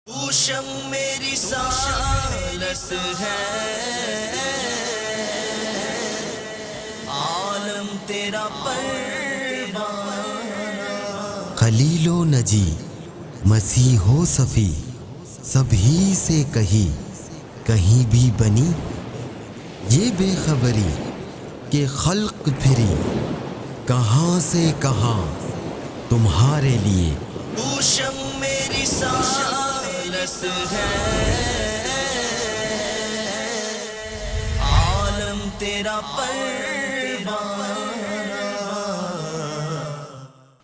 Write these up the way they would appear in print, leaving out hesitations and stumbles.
اوشم میری سالس ہے، عالم تیرا پروانہ، خلیل و نجی مسیح و صفی سبھی سے کہیں بھی بنی یہ بے خبری کہ خلق پھری کہاں سے کہاں تمہارے لیے۔ اوشم میری سالس ہے، عالم تیرا پروانہ۔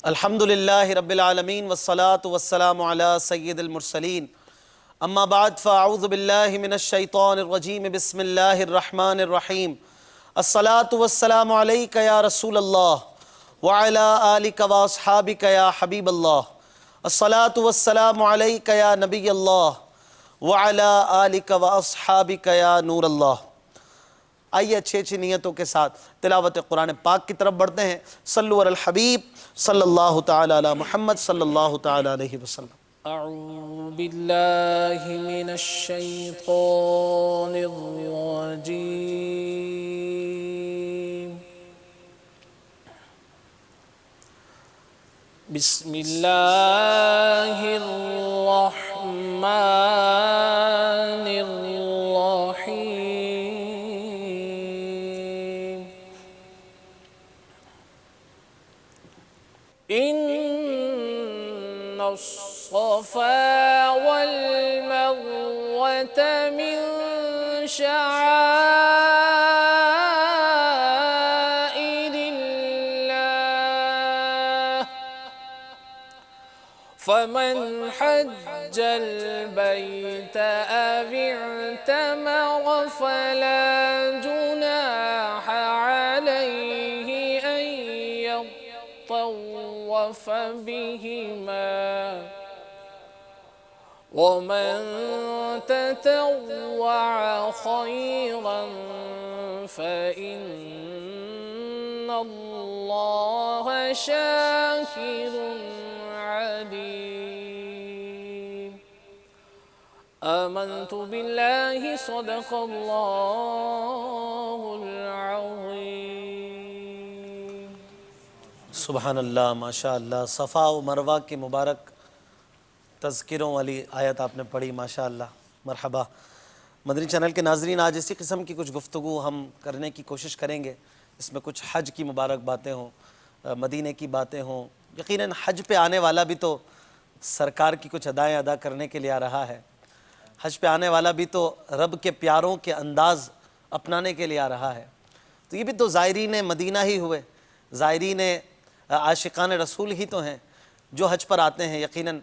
الحمدللہ رب العالمین والصلاة والسلام علی سید المرسلین، اما بعد فاعوذ باللہ من الشیطان الرجیم، بسم اللہ الرحمن الرحیم۔ الصلاة والسلام علیک یا رسول اللہ وعلی آلک واصحابک یا حبیب اللہ۔ الصلاة والسلام علیک یا نبی اللہ وعلی آلک واصحابک یا نور اللہ۔ آئیے اچھی اچھی نیتوں کے ساتھ تلاوت قرآن پاک کی طرف بڑھتے ہیں۔ صلو علی الحبیب صلی اللہ تعالی علی محمد صلی اللہ تعالی علیہ وسلم۔ اعوذ باللہ من الشیطان الرجیم، بسم اللہ الرحمن الرحیم۔ ان الصفا والمروة من شعائر الله، فمن حج البيت أو اعتمر فلا جناح عليه أن يطوف بهما، ومن تطوع خيرا فإن الله شاكر عليم۔ آمنت بالله صدق الله العظيم۔ سبحان اللہ، ماشاءاللہ۔ صفا و مروہ کے مبارک تذکروں والی آیت آپ نے پڑھی، ماشاءاللہ، مرحبا۔ مدنی چینل کے ناظرین، آج اسی قسم کی کچھ گفتگو ہم کرنے کی کوشش کریں گے۔ اس میں کچھ حج کی مبارک باتیں ہوں، مدینے کی باتیں ہوں۔ یقیناً حج پہ آنے والا بھی تو سرکار کی کچھ ادائیں ادا کرنے کے لیے آ رہا ہے۔ حج پہ آنے والا بھی تو رب کے پیاروں کے انداز اپنانے کے لیے آ رہا ہے۔ تو یہ بھی تو زائرین مدینہ ہی ہوئے، زائرین عاشقان رسول ہی تو ہیں جو حج پر آتے ہیں۔ یقیناً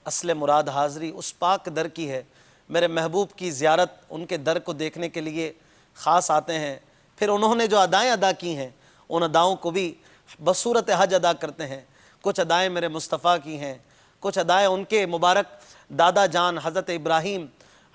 اصل مراد حاضری اس پاک در کی ہے۔ میرے محبوب کی زیارت ان کے در کو دیکھنے کے لیے خاص آتے ہیں۔ پھر انہوں نے جو ادائیں ادا کی ہیں ان اداؤں کو بھی بصورت حج ادا کرتے ہیں۔ کچھ ادائیں میرے مصطفیٰ کی ہیں، کچھ ادائیں ان کے مبارک دادا جان حضرت ابراہیم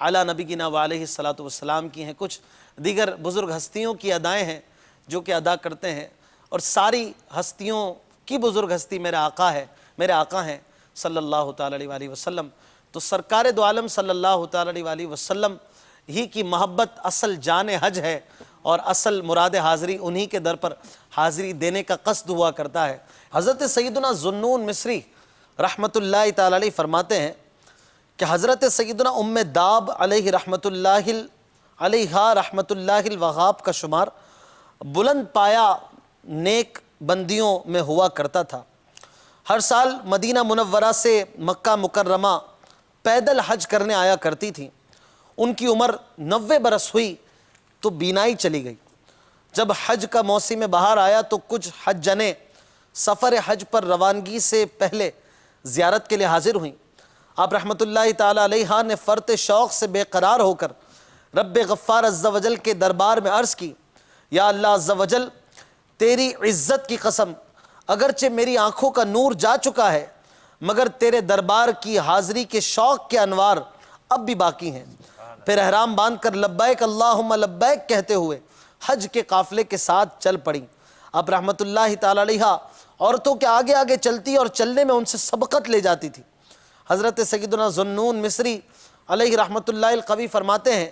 علی نبینا علیہ الصلاۃ والسلام کی ہیں، کچھ دیگر بزرگ ہستیوں کی ادائیں ہیں جو کہ ادا کرتے ہیں۔ اور ساری ہستیوں کی بزرگ ہستی میرے آقا ہے، میرے آقا ہیں صلی اللہ تعالی علیہ وسلم۔ تو سرکار دو عالم صلی اللہ تعالی علیہ وسلم ہی کی محبت اصل جان حج ہے، اور اصل مراد حاضری انہی کے در پر حاضری دینے کا قصد ہوا کرتا ہے۔ حضرت سیدنا ذوالنون مصری رحمۃ اللہ تعالی علیہ فرماتے ہیں کہ حضرت سیدنا ام داب علیہ رحمۃ اللہ الوہاب کا شمار بلند پایا نیک بندیوں میں ہوا کرتا تھا۔ ہر سال مدینہ منورہ سے مکہ مکرمہ پیدل حج کرنے آیا کرتی تھیں۔ ان کی عمر 90 برس ہوئی تو بینائی چلی گئی۔ جب حج کا موسم بہار آیا تو کچھ حجّنیں سفر حج پر روانگی سے پہلے زیارت کے لیے حاضر ہوئیں۔ آپ رحمۃ اللہ تعالی علیہ نے فرط شوق سے بے قرار ہو کر رب غفار عز و جل کے دربار میں عرض کی، یا اللہ عز و جل، تیری عزت کی قسم، اگرچہ میری آنکھوں کا نور جا چکا ہے مگر تیرے دربار کی حاضری کے شوق کے انوار اب بھی باقی ہیں۔ پھر احرام باندھ کر لبیک اللہم لبیک کہتے ہوئے حج کے قافلے کے ساتھ چل پڑیں۔ اب رحمت اللہ تعالی علیہ عورتوں کے آگے آگے چلتی اور چلنے میں ان سے سبقت لے جاتی تھی۔ حضرت سیدنا ذوالنون مصری علیہ رحمۃ اللہ القوی فرماتے ہیں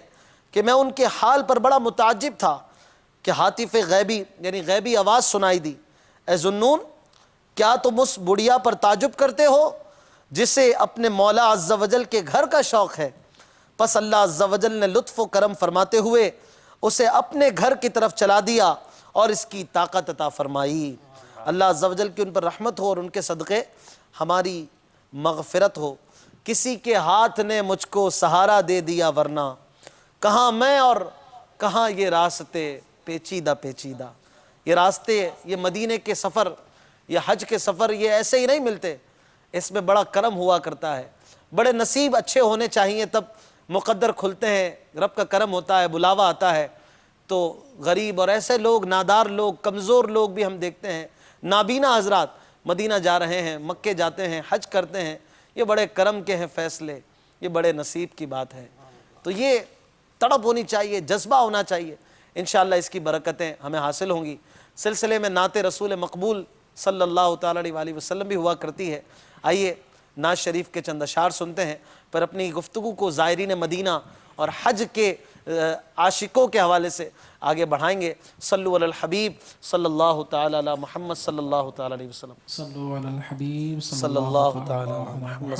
کہ میں ان کے حال پر بڑا متعجب تھا کہ ہاتف غیبی یعنی غیبی آواز سنائی دی، اے ذوالنون کیا تم اس بڑھیا پر تعجب کرتے ہو جسے اپنے مولا عز و جل کے گھر کا شوق ہے؟ پس اللہ عز و جل نے لطف و کرم فرماتے ہوئے اسے اپنے گھر کی طرف چلا دیا اور اس کی طاقت عطا فرمائی۔ اللہ عز و جل کی ان پر رحمت ہو اور ان کے صدقے ہماری مغفرت ہو۔ کسی کے ہاتھ نے مجھ کو سہارا دے دیا ورنہ کہاں میں اور کہاں یہ راستے پیچیدہ پیچیدہ۔ یہ راستے، یہ مدینے کے سفر، یہ حج کے سفر یہ ایسے ہی نہیں ملتے، اس میں بڑا کرم ہوا کرتا ہے، بڑے نصیب اچھے ہونے چاہیے تب مقدر کھلتے ہیں، رب کا کرم ہوتا ہے، بلاوا آتا ہے۔ تو غریب اور ایسے لوگ، نادار لوگ، کمزور لوگ بھی ہم دیکھتے ہیں، نابینا حضرات مدینہ جا رہے ہیں، مکے جاتے ہیں، حج کرتے ہیں، یہ بڑے کرم کے ہیں فیصلے، یہ بڑے نصیب کی بات ہے۔ تو یہ تڑپ ہونی چاہیے، جذبہ ہونا چاہیے، انشاءاللہ اس کی برکتیں ہمیں حاصل ہوں گی۔ سلسلے میں نعت رسول مقبول صلی اللہ تعالیٰ علیہ وسلم بھی ہوا کرتی ہے۔ آئیے نعت شریف کے چند اشعار سنتے ہیں، پر اپنی گفتگو کو زائرین مدینہ اور حج کے عاشقوں کے حوالے سے آگے بڑھائیں گے۔ صلو علی الحبیب صلی اللہ تعالیٰ علی محمد صلی اللہ تعالیٰ علیہ وسلم۔ صلو علی الحبیب صلی اللہ تعالیٰ علی محمد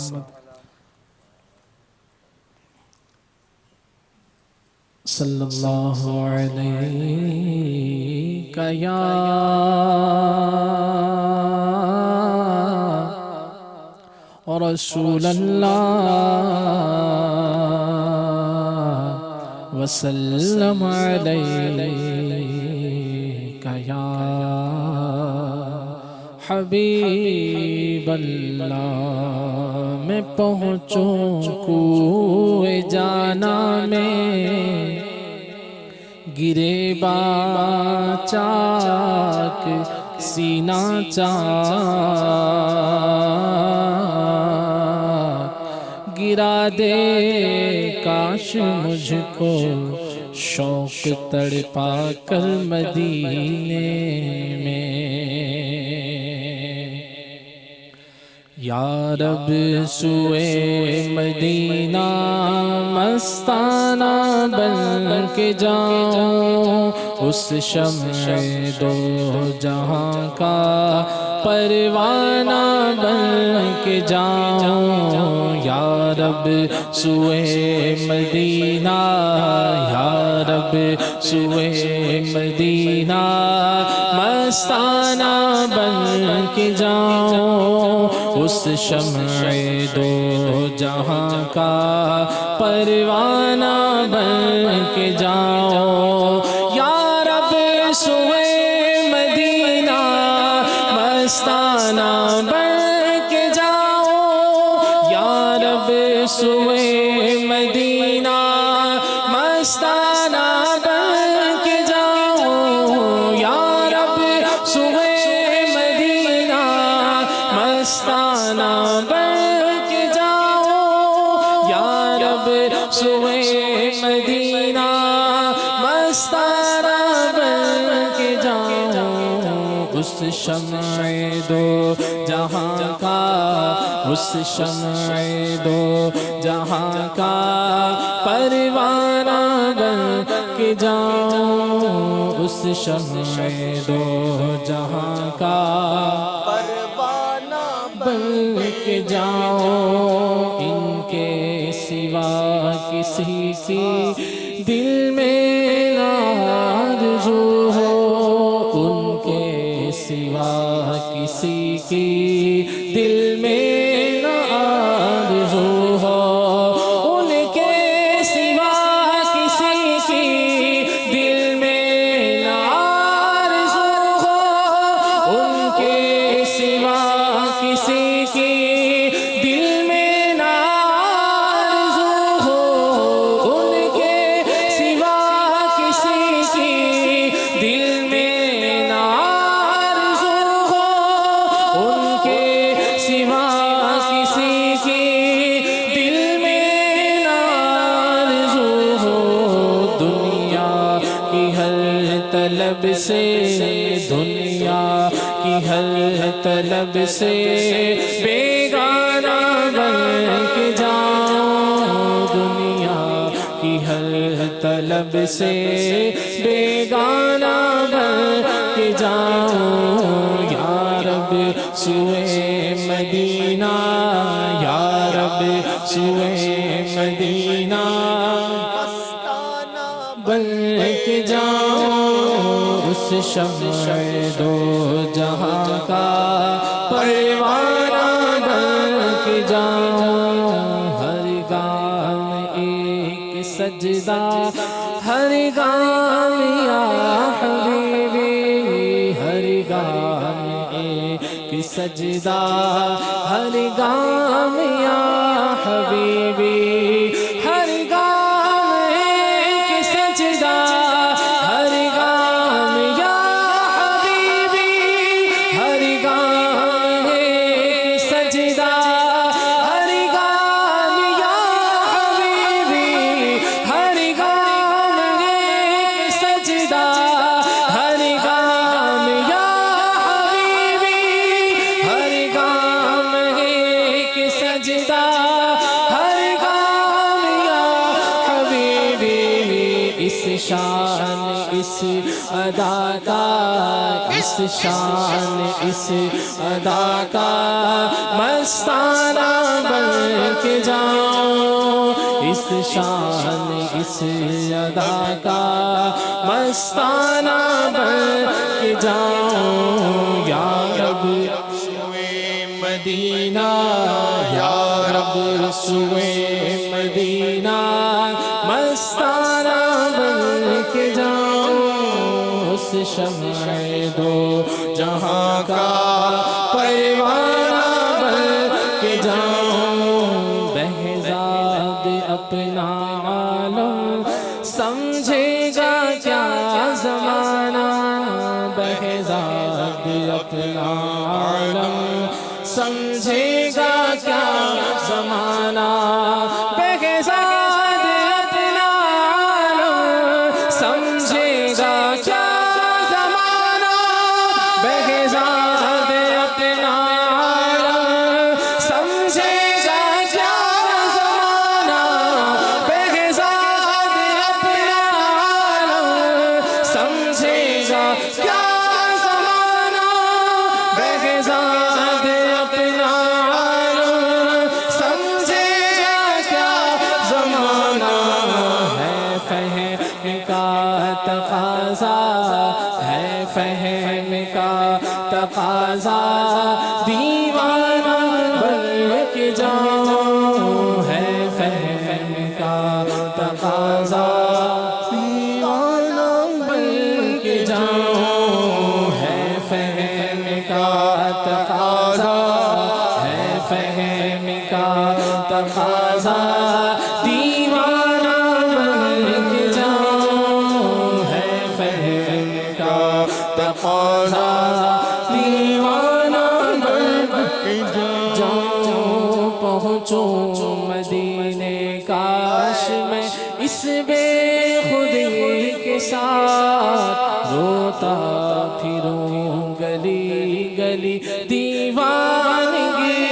صلی اللہ علیہ یا رسول اللہ وسلم علیک یا حبیب اللہ۔ میں پہنچوں کوئے جانا میں گرے با چاک سینہ چاک گرا دے کاش مجھ کو شوق تڑپا کر مدینے میں۔ یا رب سوئے مدینہ مستانہ بن کے جاؤں، اس شمع دو جہاں کا پروانہ بن کے جاؤں۔ یا رب سوئے مدینہ، یا رب سوئے مدینہ مستانہ بن کے جاؤں، اس شمع دو جہاں کا پروانہ بن کے جاؤں۔ یا رب سوئے مدینہ مستانہ بن کے جاؤں، یا رب سوئے مدینہ مستانہ بن کے جاؤں۔ یا رب سوئے مدینہ مستانہ بن کے جاؤں، یا رب سوئے مدینہ مستانہ بن کے جاؤں۔ اس شمع دو جہاں کا، اس شمع دو جہاں کا پروانہ بن کے جاؤں، اس شمع دو جہاں کا پروانہ بن کے جاؤں۔ ان کے سوا کسی کی دل میں نہ آرزو ہو، ان کے سوا کسی کی دل میں نہ آرزو ہو، ان کے سوا کسی کی دل میں نہ آرزو ہو، ان کے سوا کسی کی دل میں نہ آرزو ہو، ان کے سوا کسی کی دل میں نہ آرزو ہو، ان کے سوا کسی کی دل میں نہ آرزو ہو۔ دنیا کی ہر طلب سے، دنیا کی ہر طلب سے بیگانہ بن کے جاؤں، دنیا کی ہر طلب سے بیگانہ بن کے جاؤں، یا رب سوئے مدینہ، یا رب سوئے مدینہ بن کے جاؤں، اس شمع دو جہاں کا پروانہ بن کے جاؤں، ہر گام ایک سجدہ، ہر گام یا حبیبی، ہر گام ایک سجدہ، ہر گام یا حبیبی، ہر گام ایک سجدہ، ہر گام یا حبیبی، ہر گام ایک سجدہ، ہر گام یا حبیبی، ہر گام ایک سجدہ، ہر گام یا حبیبی، ہر گام ایک سجدہ، ہر گام یا حبیبی، اس شان اس ادا کا، اس شان اس ادا کا مستانہ بن کے جاؤں، اس شان اس ادا کا مستانہ بن کے جاؤں، یا رب سوئے مدینہ، یا رب سوئے مدینہ مستانہ بن کے جاؤں، اس شمع دو جہاں کا پروانہ بن کے جاؤں، بہزاد اپنا عالم سمجھے گا کیا زمانہ، بہزاد اپنا عالم سمجھے گا کیا زمانہ، بہزاد اپنا عالم سمجھے گا کیا زمانہ، بہزاد اپنا عالم سمجھے گا کیا زمانہ، بہزاد اپنا عالم سمجھے گا کیا زمانہ، بہزاد اپنا عالم سمجھے گا کیا زمانہ، ہے فہم کا تقاضا، ہے فہم کا تقاضا، دیوانہ بن کے جاؤں، ہے فہم کا تقاضا، دیوانہ بن کے جاؤں، ہے فہم کا تقاضا، ہے فہم کا تقاضا، دیوانہ بن کے جاؤں، ہے فہم کا تقاضا، دیوانہ بن کے جاؤں، پہنچوں مدینے کاش میں اس بے خودی کے ساتھ، روتا پھروں گلی گلی دیوانگی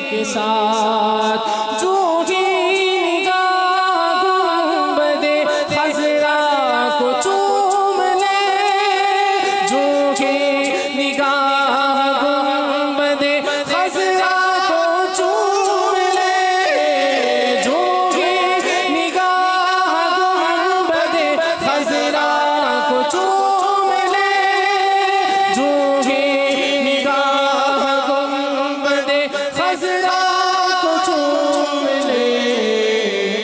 کے ساتھ، جو ہی نگاہ گنبد خضرا کو چوم لے، جو ہی نگاہ گنبد خضرا کو چوم لے، جو ہی نگاہ گنبد خضرا کو چوم لے، جو ہی نگاہ گنبد خضرا کو چوم لے،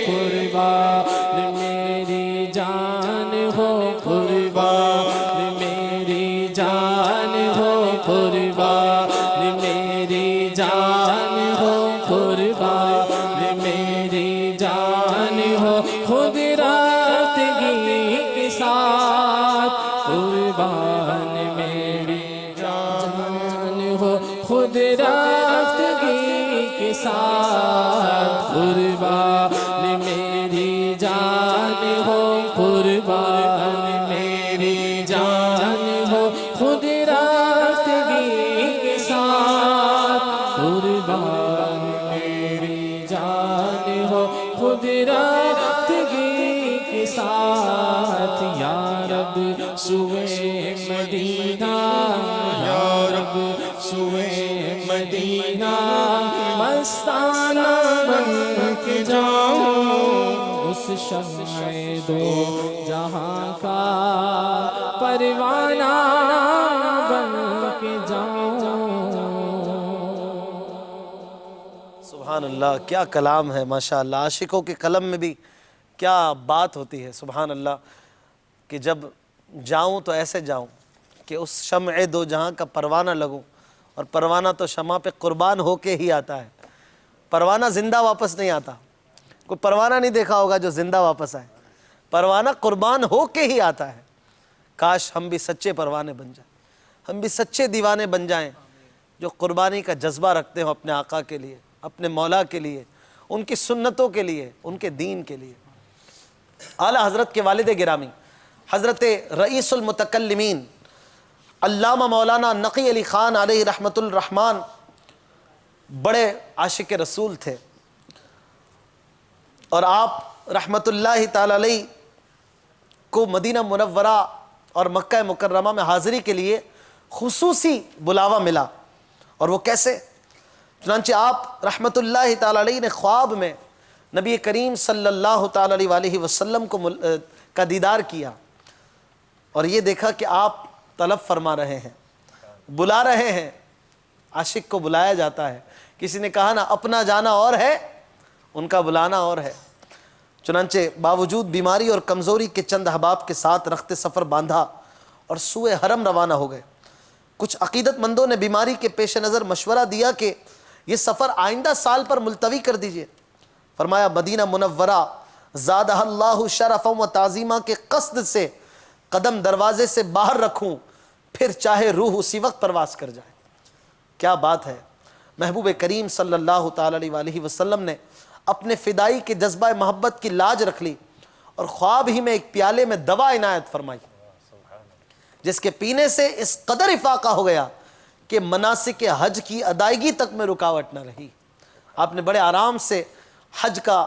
قربان میری جان ہو، قربان میری جان ہو، قربان میری جان ہو، قربان میری جان ہو، خود رفتگی کے ساتھ، قربان میری جان ہو، خود رفتگی کے ساتھ، قربان میری جان ہو، قربان میری جان ہو، خود رفتگی کے ساتھ، مدینہ مستانہ بن کے جاؤں، اس شمع دو جہاں کا پروانہ بن کے جاؤں۔ سبحان اللہ، کیا کلام ہے ماشاء اللہ۔ عاشقوں کے قلم میں بھی کیا بات ہوتی ہے، سبحان اللہ، کہ جب جاؤں تو ایسے جاؤں کہ اس شمع دو جہاں کا پروانہ لگوں، اور پروانہ تو شمع پہ قربان ہو کے ہی آتا ہے، پروانہ زندہ واپس نہیں آتا۔ کوئی پروانہ نہیں دیکھا ہوگا جو زندہ واپس آئے، پروانہ قربان ہو کے ہی آتا ہے۔ کاش ہم بھی سچے پروانے بن جائیں، ہم بھی سچے دیوانے بن جائیں جو قربانی کا جذبہ رکھتے ہوں اپنے آقا کے لیے، اپنے مولا کے لیے، ان کی سنتوں کے لیے، ان کے دین کے لیے۔ اعلیٰ حضرت کے والد گرامی حضرت رئیس المتکلمین علامہ مولانا نقی علی خان علیہ رحمت الرحمن بڑے عاشق رسول تھے، اور آپ رحمت اللہ تعالی علیہ کو مدینہ منورہ اور مکہ مکرمہ میں حاضری کے لیے خصوصی بلاوا ملا۔ اور وہ کیسے؟ چنانچہ آپ رحمت اللہ تعالی علیہ نے خواب میں نبی کریم صلی اللہ تعالی علیہ وآلہ وسلم کا دیدار کیا، اور یہ دیکھا کہ آپ طلب فرما رہے ہیں، بلا رہے ہیں۔ عاشق کو بلایا جاتا ہے، کسی نے کہا نا اپنا جانا اور ہے، ان کا بلانا اور ہے۔ چنانچہ باوجود بیماری اور کمزوری کے چند احباب کے ساتھ رخت سفر باندھا اور سوئے حرم روانہ ہو گئے۔ کچھ عقیدت مندوں نے بیماری کے پیش نظر مشورہ دیا کہ یہ سفر آئندہ سال پر ملتوی کر دیجئے۔ فرمایا مدینہ منورہ زادہ اللہ شرفا و تعظیمہ کے قصد سے قدم دروازے سے باہر رکھوں، پھر چاہے روح اسی وقت پرواز کر جائے۔ کیا بات ہے! محبوب کریم صلی اللہ تعالی علیہ وآلہ وسلم نے اپنے فدائی کے جذبہ محبت کی لاج رکھ لی، اور خواب ہی میں ایک پیالے میں دوا عنایت فرمائی، جس کے پینے سے اس قدر افاقہ ہو گیا کہ مناسک حج کی ادائیگی تک میں رکاوٹ نہ رہی۔ آپ نے بڑے آرام سے حج کا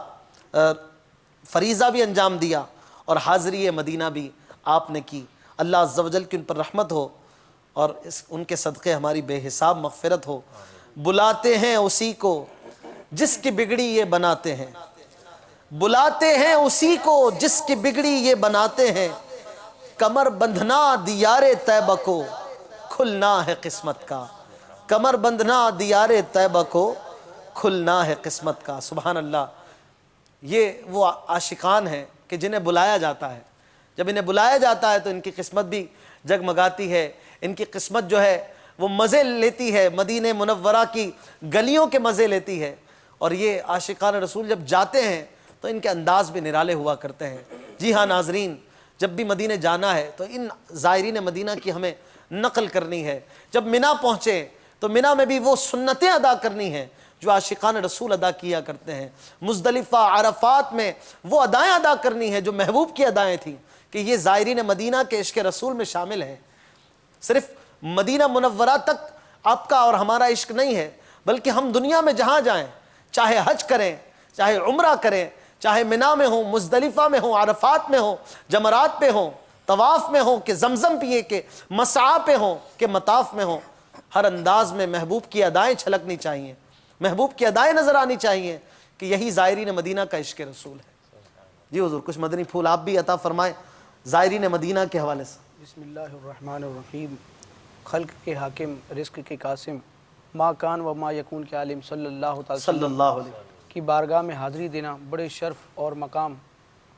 فریضہ بھی انجام دیا، اور حاضری مدینہ بھی آپ نے کی۔ اللہ عز و جل کی ان پر رحمت ہو، اور ان کے صدقے ہماری بے حساب مغفرت ہو۔ بلاتے ہیں اسی کو جس کی بگڑی یہ بناتے ہیں، بلاتے ہیں اسی کو جس کی بگڑی یہ بناتے ہیں، کمر بندھنا دیار طیبہ کو کھلنا ہے قسمت کا، کمر بندھنا دیار طیبہ کو کھلنا ہے قسمت کا۔ سبحان اللہ، یہ وہ عاشقان ہیں کہ جنہیں بلایا جاتا ہے۔ جب انہیں بلایا جاتا ہے تو ان کی قسمت بھی جگمگاتی ہے، ان کی قسمت جو ہے وہ مزے لیتی ہے، مدینہ منورہ کی گلیوں کے مزے لیتی ہے۔ اور یہ عاشقان رسول جب جاتے ہیں تو ان کے انداز بھی نرالے ہوا کرتے ہیں۔ جی ہاں ناظرین، جب بھی مدینہ جانا ہے تو ان زائرین مدینہ کی ہمیں نقل کرنی ہے۔ جب منی پہنچے تو منی میں بھی وہ سنتیں ادا کرنی ہیں جو عاشقان رسول ادا کیا کرتے ہیں۔ مزدلفہ عرفات میں وہ ادائیں ادا کرنی ہیں جو محبوب کی ادائیں تھیں، کہ یہ زائرین مدینہ کے عشق رسول میں شامل ہیں۔ صرف مدینہ منورہ تک آپ کا اور ہمارا عشق نہیں ہے، بلکہ ہم دنیا میں جہاں جائیں، چاہے حج کریں، چاہے عمرہ کریں، چاہے منی میں ہوں، مزدلفہ میں ہوں، عرفات میں ہوں، جمرات پہ ہوں، طواف میں ہوں، کہ زمزم پیے، کہ مسعی پہ ہوں، کہ مطاف میں ہوں، ہر انداز میں محبوب کی ادائیں چھلکنی چاہیے، محبوب کی ادائیں نظر آنی چاہیے، کہ یہی زائرین مدینہ کا عشق رسول ہے۔ جی حضور، کچھ مدنی پھول آپ بھی عطا فرمائیں زائرین مدینہ کے حوالے سے۔ بسم اللہ الرحمن الرحیم۔ خلق کے حاکم، رزق کے قاسم، ما کان و ما یکون کے عالم صلی اللہ تعالی صلی اللہ علیہ وسلم کی بارگاہ میں حاضری دینا بڑے شرف اور مقام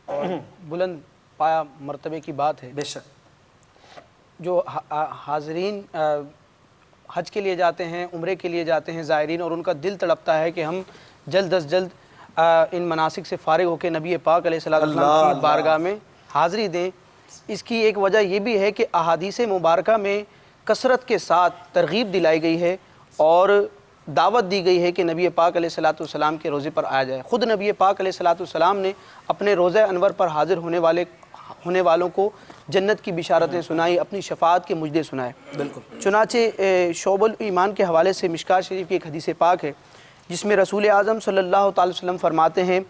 اور بلند پایا مرتبے کی بات ہے۔ بے شک جو حاضرین حج کے لیے جاتے ہیں، عمرے کے لیے جاتے ہیں زائرین، اور ان کا دل تڑپتا ہے کہ ہم جلد از جلد ان مناسک سے فارغ ہو کے نبی پاک علیہ السلام کی بارگاہ میں حاضری دیں۔ اس کی ایک وجہ یہ بھی ہے کہ احادیث مبارکہ میں کثرت کے ساتھ ترغیب دلائی گئی ہے اور دعوت دی گئی ہے کہ نبی پاک علیہ السلام کے روزے پر آیا جائے۔ خود نبی پاک علیہ السلام نے اپنے روزہ انور پر حاضر ہونے والوں کو جنت کی بشارتیں سنائی، اپنی شفاعت کے مجدے سنائے۔ بالکل۔ چنانچہ شعب الایمان کے حوالے سے مشکوٰۃ شریف کی ایک حدیث پاک ہے جس میں رسول اعظم صلی اللہ تعالی وسلم فرماتے ہیں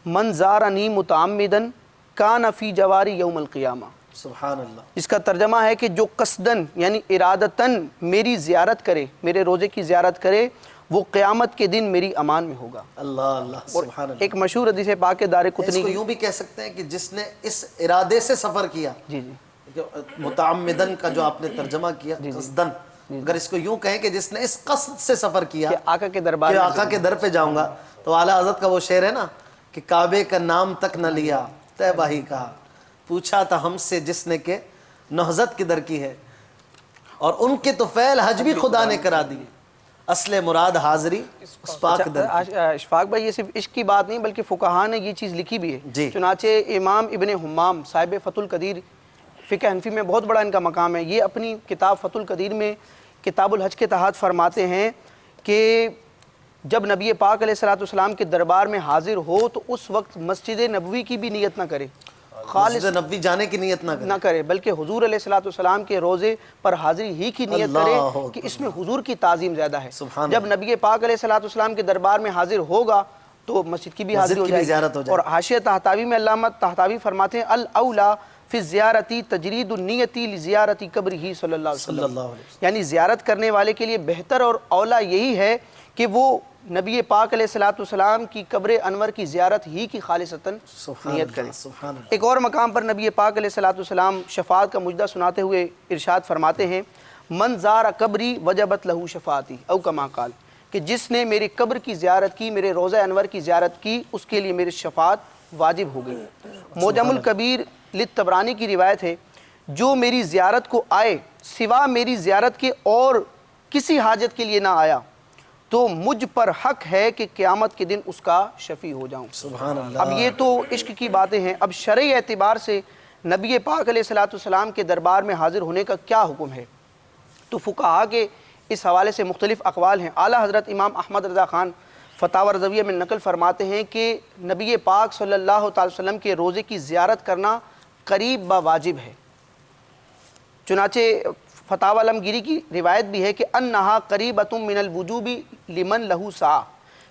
من زارنی متعمدن کان فی جواری یوم القیامہ، سبحان اللہ. اس کا ترجمہ ہے کہ جو قصدن یعنی ارادتاً میری زیارت کرے، میرے روزے کی زیارت کرے، وہ قیامت کے دن میری امان میں ہوگا. اللہ اللہ اور سبحان اللہ. ایک مشہور حدیث پاک دار اس قطنی کو کی، یوں بھی کہہ سکتے ہیں کہ جس نے اس ارادے سے سفر کیا، جی جی جو متعمدن کا جو آپ نے ترجمہ کیا، قصدن، اگر اس کو یوں کہیں کہ جس نے اس قصد سے سفر کیا کہ آقا کے دربار کہ میں آقا کے در پہ جاؤں گا، تو اعلیٰ حضرت کا وہ شعر ہے نا کہ کعبے کا نام تک نہ لیا، طیبہ ہی کہا، پوچھا تھا ہم سے جس نے کہ نہضت کی در کی ہے، اور ان کے تو فعل حج بھی خدا نے کرا دی، اصل مراد حاضری اس پاک در کی. اشفاق بھائی، یہ صرف عشق کی بات نہیں بلکہ فقہا نے یہ چیز لکھی بھی ہے. جی. چنانچہ امام ابن حمام صاحب فتح القدیر، فقہ حنفی میں بہت بڑا ان کا مقام ہے، یہ اپنی کتاب فتح القدیر میں کتاب الحج کے تحت فرماتے ہیں کہ جب نبی پاک علیہ الصلوۃ والسلام کے دربار میں حاضر ہو تو اس وقت مسجد نبوی کی بھی نیت نہ کرے، خالص مسجد نبوی جانے کی نیت نہ کرے، بلکہ حضور علیہ الصلوۃ والسلام کے روزے پر حاضری ہی کی نیت اللہ کرے اکبر. کہ اس میں حضور کی تعظیم زیادہ ہے. سبحان جب نبی پاک علیہ الصلوۃ والسلام کے دربار میں حاضر ہوگا تو مسجد کی بھی حاضری ہو مسجد کی بھی جائے زیارت ہو گی. جائے اور حاشیہ طحطاوی میں علامہ طحطاوی فرماتے ہیں الاولا فی زیارتی تجرید النیتی لزیارتی قبرہ صلی اللہ علیہ صلی وسلم، اللہ علیہ وسلم. یعنی زیارت کرنے والے کے لیے بہتر اور اولا یہی ہے کہ وہ نبی پاک علیہ الصلوۃ والسلام کی قبر انور کی زیارت ہی کی خالصتاً سبحان نیت اللہ کرے. سبحان اللہ. ایک اور مقام پر نبی پاک علیہ الصلوۃ والسلام شفاعت کا مجدہ سناتے ہوئے ارشاد فرماتے ہیں من زار قبری وجبت لہو شفاعتی او کما قال، کہ جس نے میری قبر کی زیارت کی، میرے روضہ انور کی زیارت کی، اس کے لیے میری شفاعت واجب ہو گئی. موجم الکبیر للطبرانی کی روایت ہے جو میری زیارت کو آئے سوا میری زیارت کے اور کسی حاجت کے لیے نہ آیا تو مجھ پر حق ہے کہ قیامت کے دن اس کا شفیع ہو جاؤں. سبحان اللہ. اب یہ تو عشق کی باتیں ہیں، اب شرعی اعتبار سے نبی پاک علیہ الصلوۃ والسلام کے دربار میں حاضر ہونے کا کیا حکم ہے؟ تو فقہا کے اس حوالے سے مختلف اقوال ہیں. اعلیٰ حضرت امام احمد رضا خان فتاوی رضویہ میں نقل فرماتے ہیں کہ نبی پاک صلی اللہ تعالی وسلم کے روزے کی زیارت کرنا قریب با واجب ہے. چنانچہ فتاوی علمگیری کی روایت بھی ہے کہ انہا قریبۃ من الوجوب لمن لہو سعی،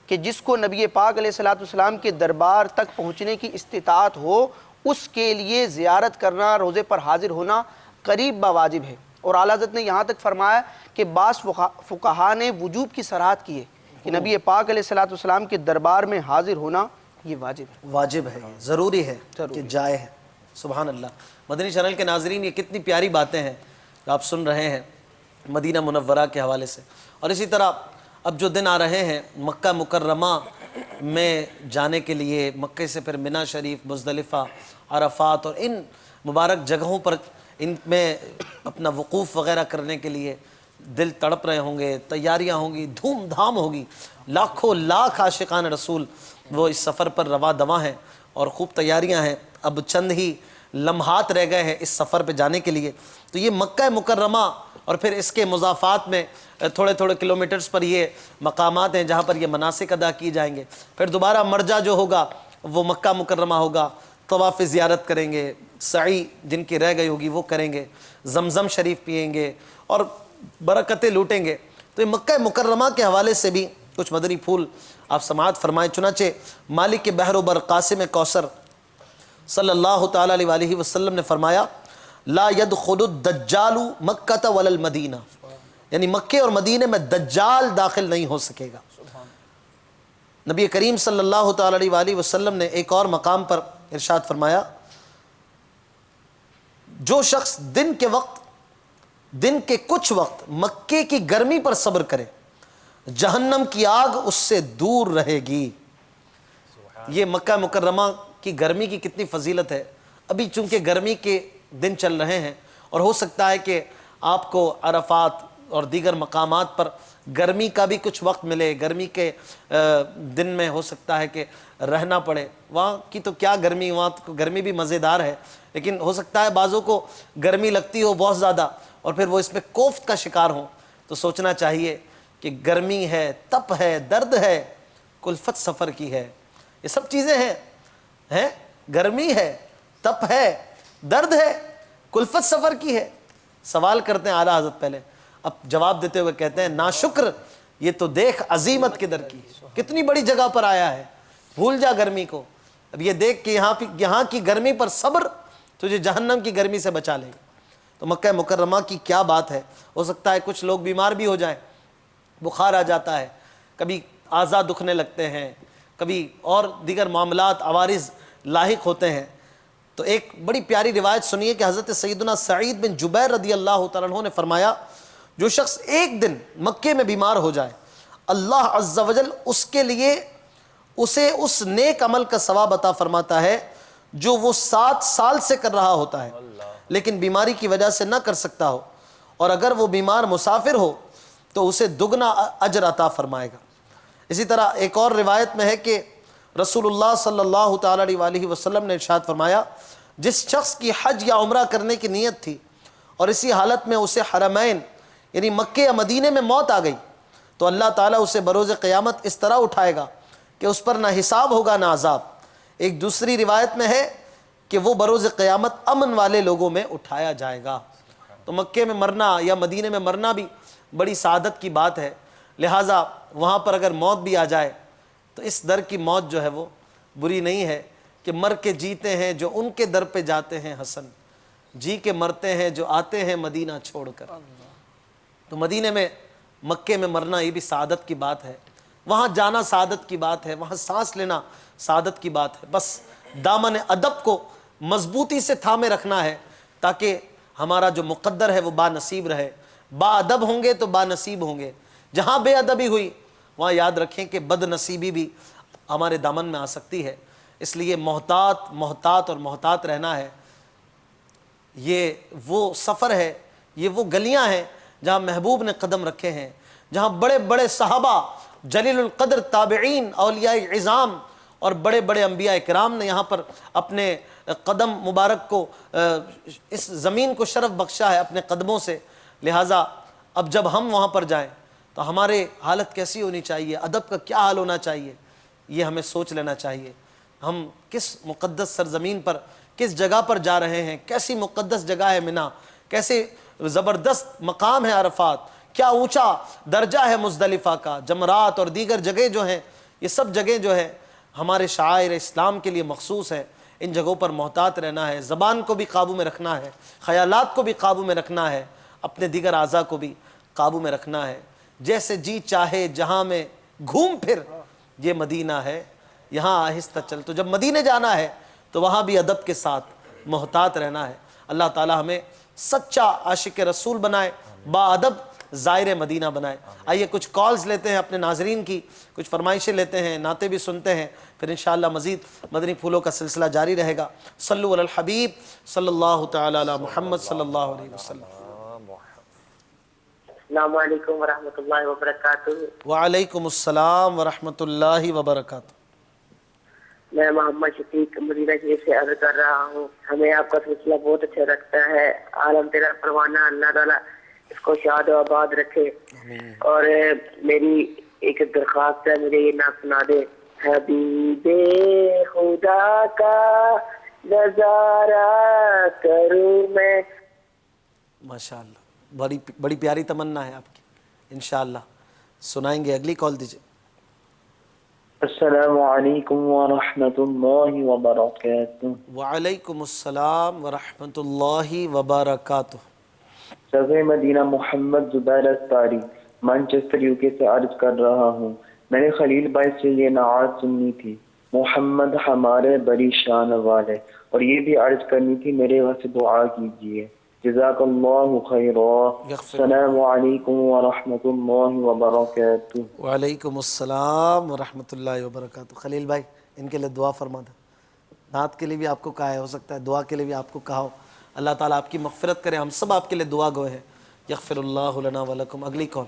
کہ جس کو نبی پاک علیہ الصلوۃ والسلام کے دربار تک پہنچنے کی استطاعت ہو اس کے لیے زیارت کرنا، روزے پر حاضر ہونا قریب با واجب ہے. اور اعلیٰ حضرت نے یہاں تک فرمایا کہ بعض فقہا نے وجوب کی صراحت کی ہے کہ نبی پاک علیہ الصلوۃ والسلام کے دربار میں حاضر ہونا یہ واجب ہے. واجب ہے، ضروری ہے کہ جائے ہے. سبحان اللہ. مدنی چینل کے ناظرین، یہ کتنی پیاری باتیں ہیں جو آپ سن رہے ہیں مدینہ منورہ کے حوالے سے. اور اسی طرح اب جو دن آ رہے ہیں مکہ مکرمہ میں جانے کے لیے، مکہ سے پھر منی شریف، مزدلفہ، عرفات اور ان مبارک جگہوں پر ان میں اپنا وقوف وغیرہ کرنے کے لیے دل تڑپ رہے ہوں گے، تیاریاں ہوں گی، دھوم دھام ہوگی. لاکھوں لاکھ عاشقان رسول وہ اس سفر پر رواں دواں ہیں اور خوب تیاریاں ہیں. اب چند ہی لمحات رہ گئے ہیں اس سفر پہ جانے کے لیے. تو یہ مکہ مکرمہ اور پھر اس کے مضافات میں تھوڑے تھوڑے کلومیٹرز پر یہ مقامات ہیں جہاں پر یہ مناسک ادا کی جائیں گے. پھر دوبارہ مرجع جو ہوگا وہ مکہ مکرمہ ہوگا، طواف زیارت کریں گے، سعی جن کی رہ گئی ہوگی وہ کریں گے، زمزم شریف پئیں گے اور برکتیں لوٹیں گے. تو یہ مکہ مکرمہ کے حوالے سے بھی کچھ مدنی پھول آپ سماعت فرمائیں. چنانچہ مالک بحر و بر قاسم کوثر صلی اللہ تعالیٰ علیہ وآلہ وسلم نے فرمایا لا يدخل الدجال مکہ ولا المدینہ، یعنی مکے اور مدینے میں دجال داخل نہیں ہو سکے گا. نبی کریم صلی اللہ تعالیٰ علیہ وآلہ وسلم نے ایک اور مقام پر ارشاد فرمایا جو شخص دن کے کچھ وقت مکے کی گرمی پر صبر کرے جہنم کی آگ اس سے دور رہے گی. یہ مکہ مکرمہ کی گرمی کی کتنی فضیلت ہے. ابھی چونکہ گرمی کے دن چل رہے ہیں اور ہو سکتا ہے کہ آپ کو عرفات اور دیگر مقامات پر گرمی کا بھی کچھ وقت ملے، گرمی کے دن میں ہو سکتا ہے کہ رہنا پڑے. وہاں کی تو کیا گرمی، وہاں تو گرمی بھی مزیدار ہے، لیکن ہو سکتا ہے بعضوں کو گرمی لگتی ہو بہت زیادہ اور پھر وہ اس میں کوفت کا شکار ہوں. تو سوچنا چاہیے کہ گرمی ہے، تپ ہے، درد ہے، کلفت سفر کی ہے. یہ سب چیزیں ہیں، گرمی ہے، تپ ہے، درد ہے، کلفت سفر کی ہے. سوال کرتے ہیں اعلیٰ حضرت پہلے، اب جواب دیتے ہوئے کہتے ہیں ناشکر یہ تو دیکھ عظیمت کے در کی، کتنی بڑی جگہ پر آیا ہے، بھول جا گرمی کو. اب یہ دیکھ کہ یہاں کی گرمی پر صبر تجھے جہنم کی گرمی سے بچا لے گا۔ تو مکہ مکرمہ کی کیا بات ہے، ہو سکتا ہے کچھ لوگ بیمار بھی ہو جائیں، بخار آ جاتا ہے، کبھی اعضاء دکھنے لگتے ہیں، کبھی اور دیگر معاملات عوارض لاحق ہوتے ہیں، تو ایک بڑی پیاری روایت سنیے کہ حضرت سیدنا سعید بن جبیر رضی اللہ تعالیٰ عنہ نے فرمایا، جو شخص ایک دن مکے میں بیمار ہو جائے، اللہ عز و جل اس کے لیے اسے اس نیک عمل کا ثواب عطا فرماتا ہے جو وہ 7 سال سے کر رہا ہوتا ہے لیکن بیماری کی وجہ سے نہ کر سکتا ہو، اور اگر وہ بیمار مسافر ہو تو اسے دگنا اجر عطا فرمائے گا۔ اسی طرح ایک اور روایت میں ہے کہ رسول اللہ صلی اللہ تعالیٰ علیہ وسلم نے ارشاد فرمایا، جس شخص کی حج یا عمرہ کرنے کی نیت تھی اور اسی حالت میں اسے حرمین یعنی مکے یا مدینے میں موت آ گئی تو اللہ تعالیٰ اسے بروز قیامت اس طرح اٹھائے گا کہ اس پر نہ حساب ہوگا نہ عذاب۔ ایک دوسری روایت میں ہے کہ وہ بروز قیامت امن والے لوگوں میں اٹھایا جائے گا۔ تو مکے میں مرنا یا مدینے میں مرنا بھی بڑی سعادت کی بات ہے، لہٰذا وہاں پر اگر موت بھی آ جائے تو اس در کی موت جو ہے وہ بری نہیں ہے کہ مر کے جیتے ہیں جو ان کے در پہ جاتے ہیں حسن، جی کے مرتے ہیں جو آتے ہیں مدینہ چھوڑ کر۔ تو مدینے میں مکے میں مرنا یہ بھی سعادت کی بات ہے، وہاں جانا سعادت کی بات ہے، وہاں سانس لینا سعادت کی بات ہے۔ بس دامن ادب کو مضبوطی سے تھامے رکھنا ہے تاکہ ہمارا جو مقدر ہے وہ با نصیب رہے۔ با ادب ہوں گے تو با نصیب ہوں گے، جہاں بے ادبی ہوئی وہاں یاد رکھیں کہ بد نصیبی بھی ہمارے دامن میں آ سکتی ہے۔ اس لیے محتاط اور محتاط رہنا ہے۔ یہ وہ سفر ہے، یہ وہ گلیاں ہیں جہاں محبوب نے قدم رکھے ہیں، جہاں بڑے بڑے صحابہ، جلیل القدر تابعین، اولیاء عظام اور بڑے بڑے انبیاء اکرام نے یہاں پر اپنے قدم مبارک کو اس زمین کو شرف بخشا ہے اپنے قدموں سے۔ لہٰذا اب جب ہم وہاں پر جائیں تو ہمارے حالت کیسی ہونی چاہیے، ادب کا کیا حال ہونا چاہیے، یہ ہمیں سوچ لینا چاہیے۔ ہم کس مقدس سرزمین پر، کس جگہ پر جا رہے ہیں، کیسی مقدس جگہ ہے منی، کیسے زبردست مقام ہے عرفات، کیا اونچا درجہ ہے مزدلفہ کا، جمرات اور دیگر جگہ جو ہیں، یہ سب جگہ جو ہے ہمارے شعائر اسلام کے لیے مخصوص ہے۔ ان جگہوں پر محتاط رہنا ہے، زبان کو بھی قابو میں رکھنا ہے، خیالات کو بھی قابو میں رکھنا ہے، اپنے دیگر اعضاء کو بھی قابو میں رکھنا ہے۔ جیسے جی چاہے جہاں میں گھوم پھر، یہ مدینہ ہے یہاں آہستہ چل۔ تو جب مدینے جانا ہے تو وہاں بھی ادب کے ساتھ محتاط رہنا ہے۔ اللہ تعالی ہمیں سچا عاشق رسول بنائے، با ادب زائر مدینہ بنائے۔ آئیے کچھ کالز لیتے ہیں اپنے ناظرین کی، کچھ فرمائشیں لیتے ہیں، نعتیں بھی سنتے ہیں، پھر انشاءاللہ مزید مدنی پھولوں کا سلسلہ جاری رہے گا۔ صلو علی الحبیب صلی اللہ تعالی علی محمد صلی اللہ علیہ وسلم۔ السلام علیکم ورحمۃ اللہ وبرکاتہ۔ وعلیکم السلام ورحمۃ اللہ وبرکاتہ۔ میں محمد شفیق مدینہ شریف سے عرض کر رہا ہوں، ہمیں آپ کا سلسلہ بہت اچھا لگتا ہے۔ عالم تیرا پروانہ، اللہ تعالیٰ اس کو شاد و آباد رکھے۔ اور میری ایک درخواست ہے، مجھے یہ نہ سنا دے، حبیب خدا کا نظارہ کروں میں۔ ماشاءاللہ، بڑی پیاری تمنا ہے آپ کی، انشاءاللہ سنائیں گے۔ اگلی کال دیجئے۔ السلام علیکم ورحمۃ اللہ وبرکاتہ۔ وعلیکم السلام ورحمۃ اللہ وبرکاتہ۔ صفحہ مدینہ محمد زبیر اتاری، مانچسٹر یوکے سے عرض کر رہا ہوں۔ میں نے خلیل بھائی سے یہ نعت سننی تھی، محمد ہمارے بڑی شان والے، اور یہ بھی عرض کرنی تھی میرے واسطے دعا کیجیے۔ جزاک اللہ خیرا۔ السلام علیکم ورحمۃ اللہ وبرکاتہ۔ وعلیکم السلام ورحمۃ اللہ وبرکاتہ۔ خلیل بھائی ان کے لیے دعا فرما دیں۔ نعت کے لیے بھی آپ کو کہا ہے، ہو سکتا ہے دعا کے لیے بھی آپ کو کہا ہو۔ اللہ تعالیٰ آپ کی مغفرت کرے، ہم سب آپ کے لیے دعا گوئے ہیں۔ یغفر اللہ لنا ولکم۔ اگلی کال۔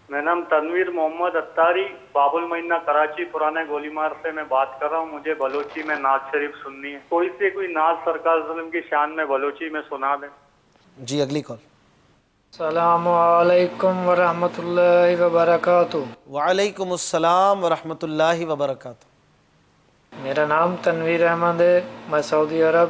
میرا نام تنویر محمد اتاری، باب المدینہ کراچی پرانے گولی مار سے میں بات کر رہا ہوں۔ مجھے بلوچی میں نعت شریف سننی ہے، کوئی نعت سرکار صلی اللہ علیہ وسلم کی شان میں بلوچی میں سنا دیں۔ جی اگلی کال۔ السلام علیکم ورحمۃ اللہ وبرکاتہ۔ وعلیکم السلام ورحمۃ اللہ وبرکاتہ۔ میرا نام تنویر احمد ہے، میں سعودی عرب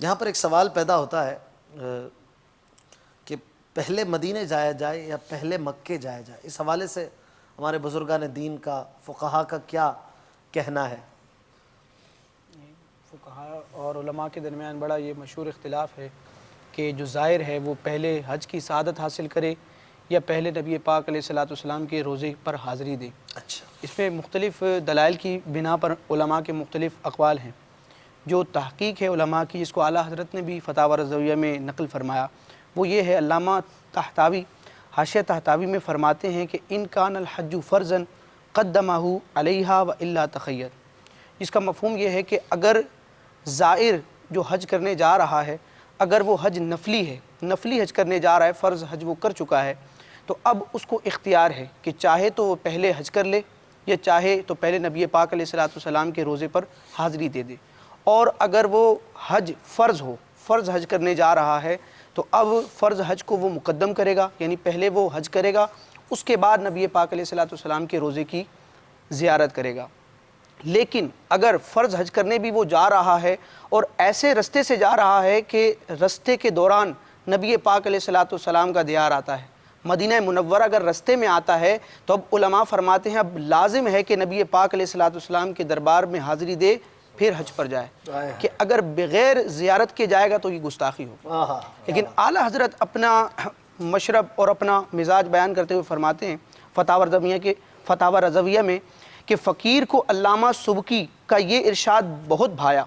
یہاں پر ایک سوال پیدا ہوتا ہے کہ پہلے مدینے جایا جائے یا پہلے مکے جایا جائے، اس حوالے سے ہمارے بزرگان دین کا، فقہا کا کیا کہنا ہے؟ فقہا اور علماء کے درمیان بڑا یہ مشہور اختلاف ہے کہ جو زائر ہے وہ پہلے حج کی سعادت حاصل کرے یا پہلے نبی پاک علیہ الصلوۃ والسلام کے روزے پر حاضری دے۔ اچھا، اس میں مختلف دلائل کی بنا پر علماء کے مختلف اقوال ہیں۔ جو تحقیق ہے علماء کی، جس کو اعلیٰ حضرت نے بھی فتاوی رضویہ میں نقل فرمایا، وہ یہ ہے، علامہ طحطاوی حاشیہ طحطاوی میں فرماتے ہیں کہ ان کان الحج فرضا قدمہ علیہا و الا تخیر۔ اس کا مفہوم یہ ہے کہ اگر زائر جو حج کرنے جا رہا ہے، اگر وہ حج نفلی ہے، نفلی حج کرنے جا رہا ہے، فرض حج وہ کر چکا ہے، تو اب اس کو اختیار ہے کہ چاہے تو وہ پہلے حج کر لے یا چاہے تو پہلے نبی پاک علیہ الصلوۃ والسلام کے روزے پر حاضری دے دے۔ اور اگر وہ حج فرض ہو، فرض حج کرنے جا رہا ہے، تو اب فرض حج کو وہ مقدم کرے گا، یعنی پہلے وہ حج کرے گا، اس کے بعد نبی پاک علیہ الصلوۃ والسلام کے روزے کی زیارت کرے گا۔ لیکن اگر فرض حج کرنے بھی وہ جا رہا ہے اور ایسے رستے سے جا رہا ہے کہ رستے کے دوران نبی پاک علیہ الصلوۃ والسلام کا دیار آتا ہے، مدینہ منورہ اگر رستے میں آتا ہے، تو اب علماء فرماتے ہیں اب لازم ہے کہ نبی پاک علیہ الصلوۃ والسلام کے دربار میں حاضری دے پھر حج پر جائے، کہ اگر بغیر زیارت کے جائے گا تو یہ گستاخی ہو۔ لیکن اعلیٰ حضرت اپنا مشرب اور اپنا مزاج بیان کرتے ہوئے فرماتے ہیں فتاوی رضویہ میں کہ فقیر کو علامہ سبکی کا یہ ارشاد بہت بھایا۔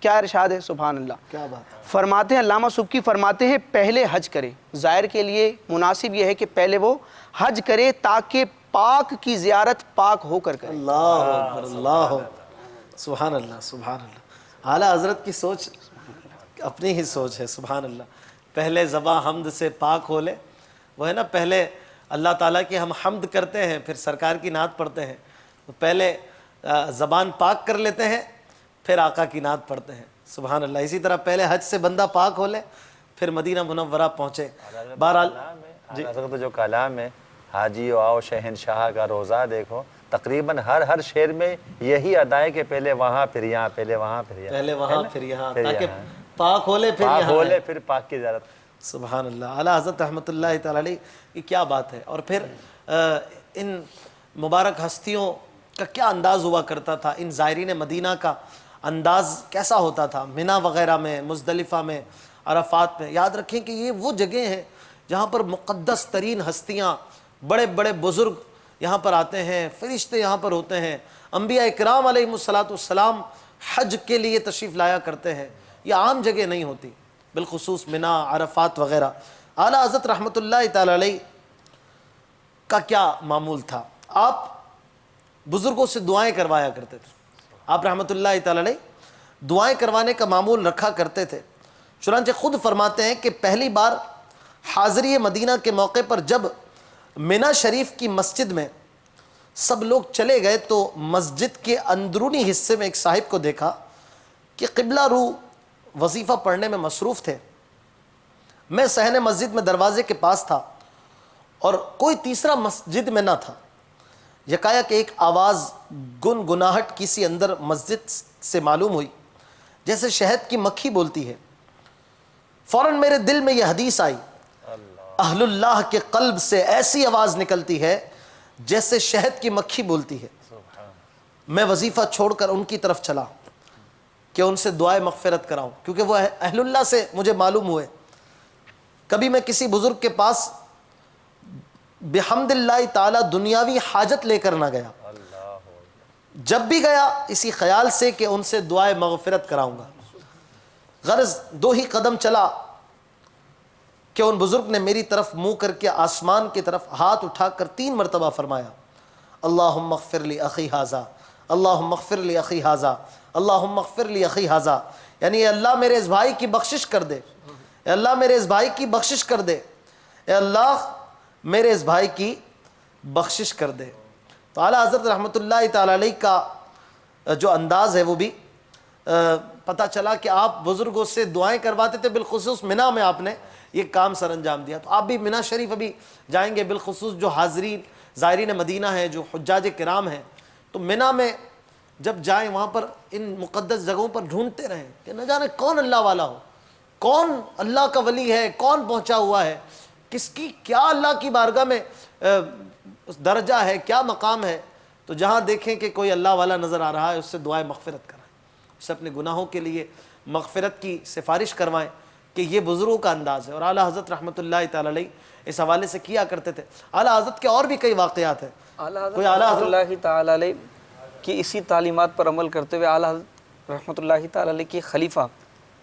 کیا ارشاد ہے؟ سبحان اللہ، کیا بات ہے۔ فرماتے ہیں علامہ سبکی فرماتے ہیں پہلے حج کرے، زائر کے لیے مناسب یہ ہے کہ پہلے وہ حج کرے تاکہ پاک کی زیارت پاک ہو کر کرے۔ اللہ اکبر، اللہ اکبر، سبحان اللہ، سبحان اللہ۔ اعلیٰ حضرت کی سوچ اپنی ہی سوچ ہے، سبحان اللہ۔ پہلے زباں حمد سے پاک ہو لے، وہ ہے نا، پہلے اللہ تعالیٰ کی ہم حمد کرتے ہیں، پھر سرکار کی نعت پڑھتے ہیں، تو پہلے زبان پاک کر لیتے ہیں، پھر آقا کی نعت پڑھتے ہیں، سبحان اللہ۔ اسی طرح پہلے حج سے بندہ پاک ہو لے، پھر مدینہ منورہ پہنچے۔ بہرحال حضرت جو کلام ہے، حاجی آؤ شہنشاہ کا روزہ دیکھو، تقریباً ہر شعر میں یہی ادا ہے کہ پہلے وہاں پھر یہاں، پہلے وہاں پھر یہاں، پہلے وہاں پھر یہاں، تاکہ پاک ہو لے پھر پاک یہاں ہو آئے۔ لے پھر پاک کی زیارت۔ سبحان اللہ، اعلیٰ حضرت رحمۃ اللہ تعالی علیہ کی کیا بات ہے۔ اور پھر ان مبارک ہستیوں کا کیا انداز ہوا کرتا تھا، ان زائرین مدینہ کا انداز کیسا ہوتا تھا، منی وغیرہ میں، مزدلفہ میں، عرفات میں۔ یاد رکھیں کہ یہ وہ جگہ ہیں جہاں پر مقدس ترین ہستیاں، بڑے بڑے بزرگ یہاں پر آتے ہیں، فرشتے یہاں پر ہوتے ہیں، انبیاء اکرام علیہم السلام حج کے لیے تشریف لایا کرتے ہیں۔ یہ عام جگہ نہیں ہوتی، بالخصوص منی، عرفات وغیرہ۔ اعلیٰ حضرت رحمۃ اللہ تعالی علیہ کا کیا معمول تھا؟ آپ بزرگوں سے دعائیں کروایا کرتے تھے۔ آپ رحمۃ اللہ تعالی علیہ دعائیں کروانے کا معمول رکھا کرتے تھے۔ چنانچہ خود فرماتے ہیں کہ پہلی بار حاضری مدینہ کے موقع پر جب منی شریف کی مسجد میں سب لوگ چلے گئے تو مسجد کے اندرونی حصے میں ایک صاحب کو دیکھا کہ قبلہ رو وظیفہ پڑھنے میں مصروف تھے۔ میں صحن مسجد میں دروازے کے پاس تھا اور کوئی تیسرا مسجد میں نہ تھا۔ یکایک ایک آواز گنگناہٹ کسی اندر مسجد سے معلوم ہوئی، جیسے شہد کی مکھی بولتی ہے۔ فوراً میرے دل میں یہ حدیث آئی، اہل اللہ کے قلب سے ایسی آواز نکلتی ہے جیسے شہد کی مکھی بولتی ہے۔ میں وظیفہ چھوڑ کر ان کی طرف چلا کہ ان سے دعائے مغفرت کراؤں، کیونکہ وہ اہل اللہ سے مجھے معلوم ہوئے۔ کبھی میں کسی بزرگ کے پاس بحمد اللہ تعالی دنیاوی حاجت لے کر نہ گیا، جب بھی گیا اسی خیال سے کہ ان سے دعائے مغفرت کراؤں گا۔ غرض دو ہی قدم چلا کہ ان بزرگ نے میری طرف منہ کر کے آسمان کی طرف ہاتھ اٹھا کر 3 مرتبہ فرمایا، اللہم اغفر لی اخی ھذا، اللہم اغفر لی اخی ھذا، اللہم اغفر لی اخی ھذا، یعنی اے اللہ میرے اس بھائی کی بخشش کر دے، اے اللہ میرے اس بھائی کی بخشش کر دے، اے اللہ میرے اس بھائی کی بخشش کر دے۔ تو اعلیٰ حضرت رحمۃ اللہ تعالی علیہ کا جو انداز ہے وہ بھی پتہ چلا کہ آپ بزرگوں سے دعائیں کرواتے تھے، بالخصوص منی میں آپ نے یہ کام سر انجام دیا۔ تو آپ بھی منی شریف ابھی جائیں گے، بالخصوص جو حاضرین زائرین مدینہ ہیں، جو حجاج کرام ہیں، تو منی میں جب جائیں وہاں پر ان مقدس جگہوں پر ڈھونڈتے رہیں کہ نہ جانے کون اللہ والا ہو، کون اللہ کا ولی ہے، کون پہنچا ہوا ہے، کس کی کیا اللہ کی بارگاہ میں درجہ ہے، کیا مقام ہے. تو جہاں دیکھیں کہ کوئی اللہ والا نظر آ رہا ہے اس سے دعائے مغفرت کرائیں، اس سے اپنے گناہوں کے لیے مغفرت کی سفارش کروائیں کہ یہ بزرگوں کا انداز ہے. اور اعلیٰ حضرت رحمۃ اللہ تعالی علیہ اس حوالے سے کیا کرتے تھے. اعلیٰ حضرت کے اور بھی کئی واقعات ہیں. کوئی اعلیٰ رحمۃ حضرت اللہ تعالی علیہ کی اسی تعلیمات پر عمل کرتے ہوئے اعلیٰ حضرت رحمۃ اللہ تعالی علیہ کی خلیفہ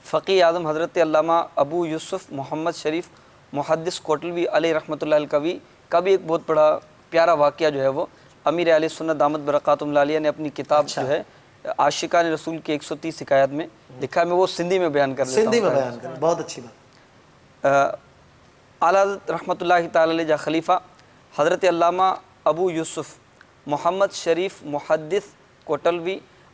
فقی اعظم حضرت علامہ ابو یوسف محمد شریف محدث کوٹلوی علیہ رحمۃ اللہ القوی کا بھی ایک بہت بڑا پیارا واقعہ جو ہے وہ امیر اہل سنت دامت برکاتہم العالیہ نے اپنی کتاب جو ہے عاشقان رسول کی 130 حکایت میں لکھا ہے. میں وہ سندھی میں بیان کر لیتا ہوں. سندھی میں بیان کریں، بہت اچھی بات. اعلیٰ حضرت رحمۃ اللہ تعالی علیہ جا خلیفہ حضرت علامہ ابو یوسف محمد شریف محدث کوٹلوی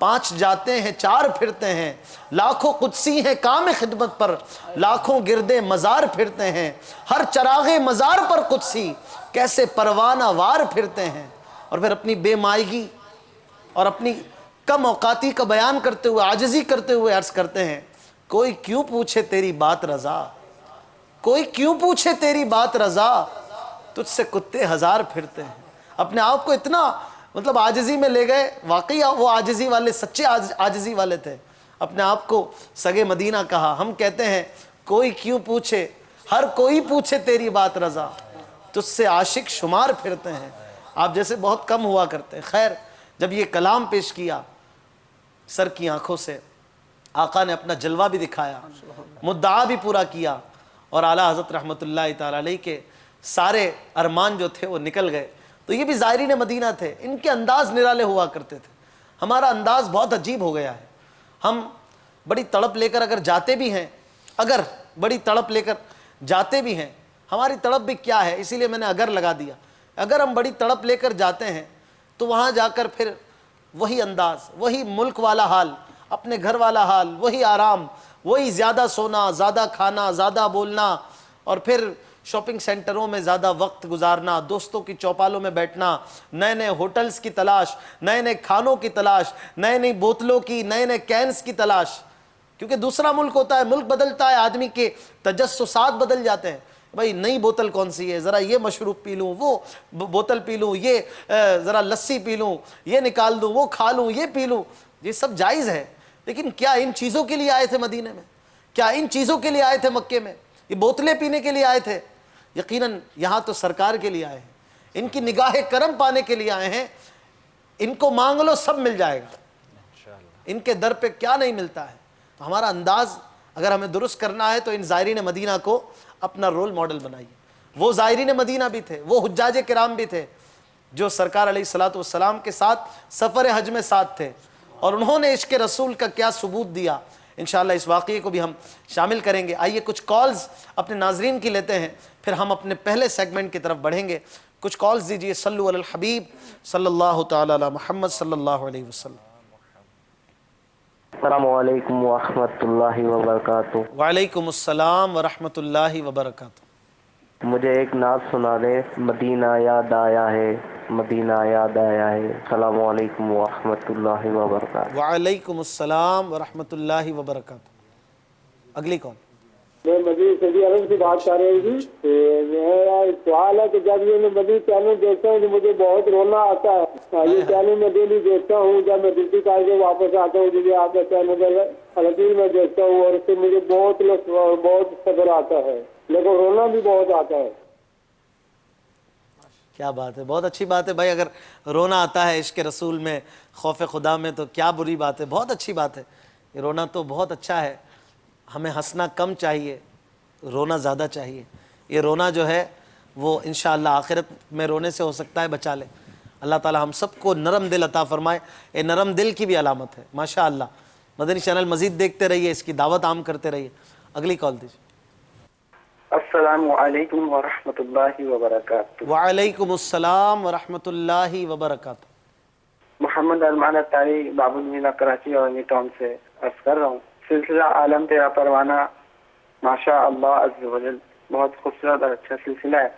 5 جاتے ہیں 4 پھرتے ہیں، لاکھوں قدسی ہیں کام خدمت پر، لاکھوں گردے مزار پھرتے ہیں، ہر چراغ مزار پر قدسی کیسے پروانہ وار پھرتے ہیں۔ اور پھر اپنی بے مائگی اور اپنی کم اوقاتی کا بیان کرتے ہوئے، عاجزی کرتے ہوئے عرض کرتے ہیں، کوئی کیوں پوچھے تیری بات رضا، کوئی کیوں پوچھے تیری بات رضا، تجھ سے کتے ہزار پھرتے ہیں۔ اپنے آپ کو اتنا مطلب عاجزی میں لے گئے، واقعی وہ عاجزی والے سچے عاجزی والے تھے، اپنے آپ کو سگے مدینہ کہا۔ ہم کہتے ہیں کوئی کیوں پوچھے، ہر کوئی پوچھے تیری بات رضا، تجھ سے عاشق شمار پھرتے ہیں۔ آپ جیسے بہت کم ہوا کرتے ہیں۔ خیر، جب یہ کلام پیش کیا سر کی آنکھوں سے، آقا نے اپنا جلوہ بھی دکھایا، مدعا بھی پورا کیا، اور اعلیٰ حضرت رحمۃ اللہ تعالیٰ علیہ کے سارے ارمان جو تھے وہ نکل گئے۔ تو یہ بھی زائرین مدینہ تھے، ان کے انداز نرالے ہوا کرتے تھے۔ ہمارا انداز بہت عجیب ہو گیا ہے، ہم بڑی تڑپ لے کر اگر جاتے بھی ہیں، اگر بڑی تڑپ لے کر جاتے بھی ہیں، ہماری تڑپ بھی کیا ہے، اسی لیے میں نے اگر لگا دیا، اگر ہم بڑی تڑپ لے کر جاتے ہیں تو وہاں جا کر پھر وہی انداز، وہی ملک والا حال، اپنے گھر والا حال، وہی آرام، وہی زیادہ سونا، زیادہ کھانا، زیادہ بولنا، اور پھر شاپنگ سینٹروں میں زیادہ وقت گزارنا، دوستوں کی چوپالوں میں بیٹھنا، نئے نئے ہوٹلز کی تلاش، نئے نئے کھانوں کی تلاش، نئے نئی بوتلوں کی، نئے نئے کینز کی تلاش، کیونکہ دوسرا ملک ہوتا ہے، ملک بدلتا ہے، آدمی کے تجسسات بدل جاتے ہیں۔ بھائی نئی بوتل کون سی ہے، ذرا یہ مشروب پی لوں، وہ بوتل پی لوں، یہ ذرا لسی پی لوں، یہ نکال دوں، وہ کھا لوں، یہ پی لوں، یہ سب جائز ہے، لیکن کیا ان چیزوں کے لیے آئے تھے مدینے میں؟ کیا ان چیزوں کے لیے آئے تھے مکے میں؟ یہ بوتلیں پینے کے لیے آئے تھے؟ یقیناً یہاں تو سرکار کے لیے آئے ہیں، ان کی نگاہ کرم پانے کے لیے آئے ہیں۔ ان کو مانگ لو سب مل جائے گا، ان کے در پہ کیا نہیں ملتا ہے۔ تو ہمارا انداز اگر ہمیں درست کرنا ہے تو ان زائرین مدینہ کو اپنا رول ماڈل بنائیے۔ وہ زائرین مدینہ بھی تھے، وہ حجاج کرام بھی تھے جو سرکار علیہ الصلوۃ والسلام کے ساتھ سفر حج میں ساتھ تھے، اور انہوں نے عشق رسول کا کیا ثبوت دیا۔ انشاءاللہ اس واقعے کو بھی ہم شامل کریں گے۔ آئیے کچھ کالز اپنے ناظرین کی لیتے ہیں، پھر ہم اپنے پہلے سیگمنٹ کی طرف بڑھیں گے۔ کچھ کالز دیجئے۔ صلو علی الحبیب صلی اللہ تعالی علی محمد صلی اللہ علیہ وسلم۔ السلام علیکم ورحمۃ اللہ وبرکاتہ۔ وعلیکم السلام ورحمۃ اللہ وبرکاتہ۔ مجھے ایک نعت سنا دے، مدینہ یاد آیا ہے، مدینہ یاد آیا ہے۔ السلام علیکم ورحمۃ اللہ وبرکاتہ۔ وعلیکم السلام ورحمۃ اللہ وبرکاتہ۔ اگلی کون؟ میں مزید سعودی عرب سے بات کر رہی تھی۔ میرا سوال ہے کہ جب یہ میں مزید چینل دیکھتا ہوں تو مجھے بہت رونا آتا ہے۔ یہ چینل میں ڈیلی دیکھتا ہوں، جب میں ڈیوٹی کر کے واپس آتا ہوں جب آپ کا چینل الحدیث میں دیکھتا ہوں، اور اس سے مجھے بہت لطف اور بہت صبر آتا ہے، لیکن رونا بھی بہت آتا ہے۔ کیا بات ہے، بہت اچھی بات ہے بھائی، اگر رونا آتا ہے عشق رسول میں، خوف خدا میں، تو کیا بری بات ہے، بہت اچھی بات ہے۔ یہ رونا تو بہت اچھا ہے، ہمیں ہنسنا کم چاہیے، رونا زیادہ چاہیے۔ یہ رونا جو ہے وہ انشاءاللہ آخرت میں رونے سے ہو سکتا ہے بچا لے۔ اللہ تعالی ہم سب کو نرم دل عطا فرمائے، یہ نرم دل کی بھی علامت ہے ماشاءاللہ۔ مدنی چینل مزید دیکھتے رہیے، اس کی دعوت عام کرتے رہیے۔ اگلی کال دیجیے۔ السلام علیکم ورحمۃ اللہ وبرکاتہ۔ وعلیکم السلام ورحمۃ اللہ وبرکاتہ۔ محمد ارمان اتاری، باب المدینہ کراچی اور نیو ٹاؤن سے عرض کر رہا ہوں۔ سلسلہ عالم تیرا پروانہ ماشاء اللہ عز و جل بہت خوبصورت اور اچھا سلسلہ ہے۔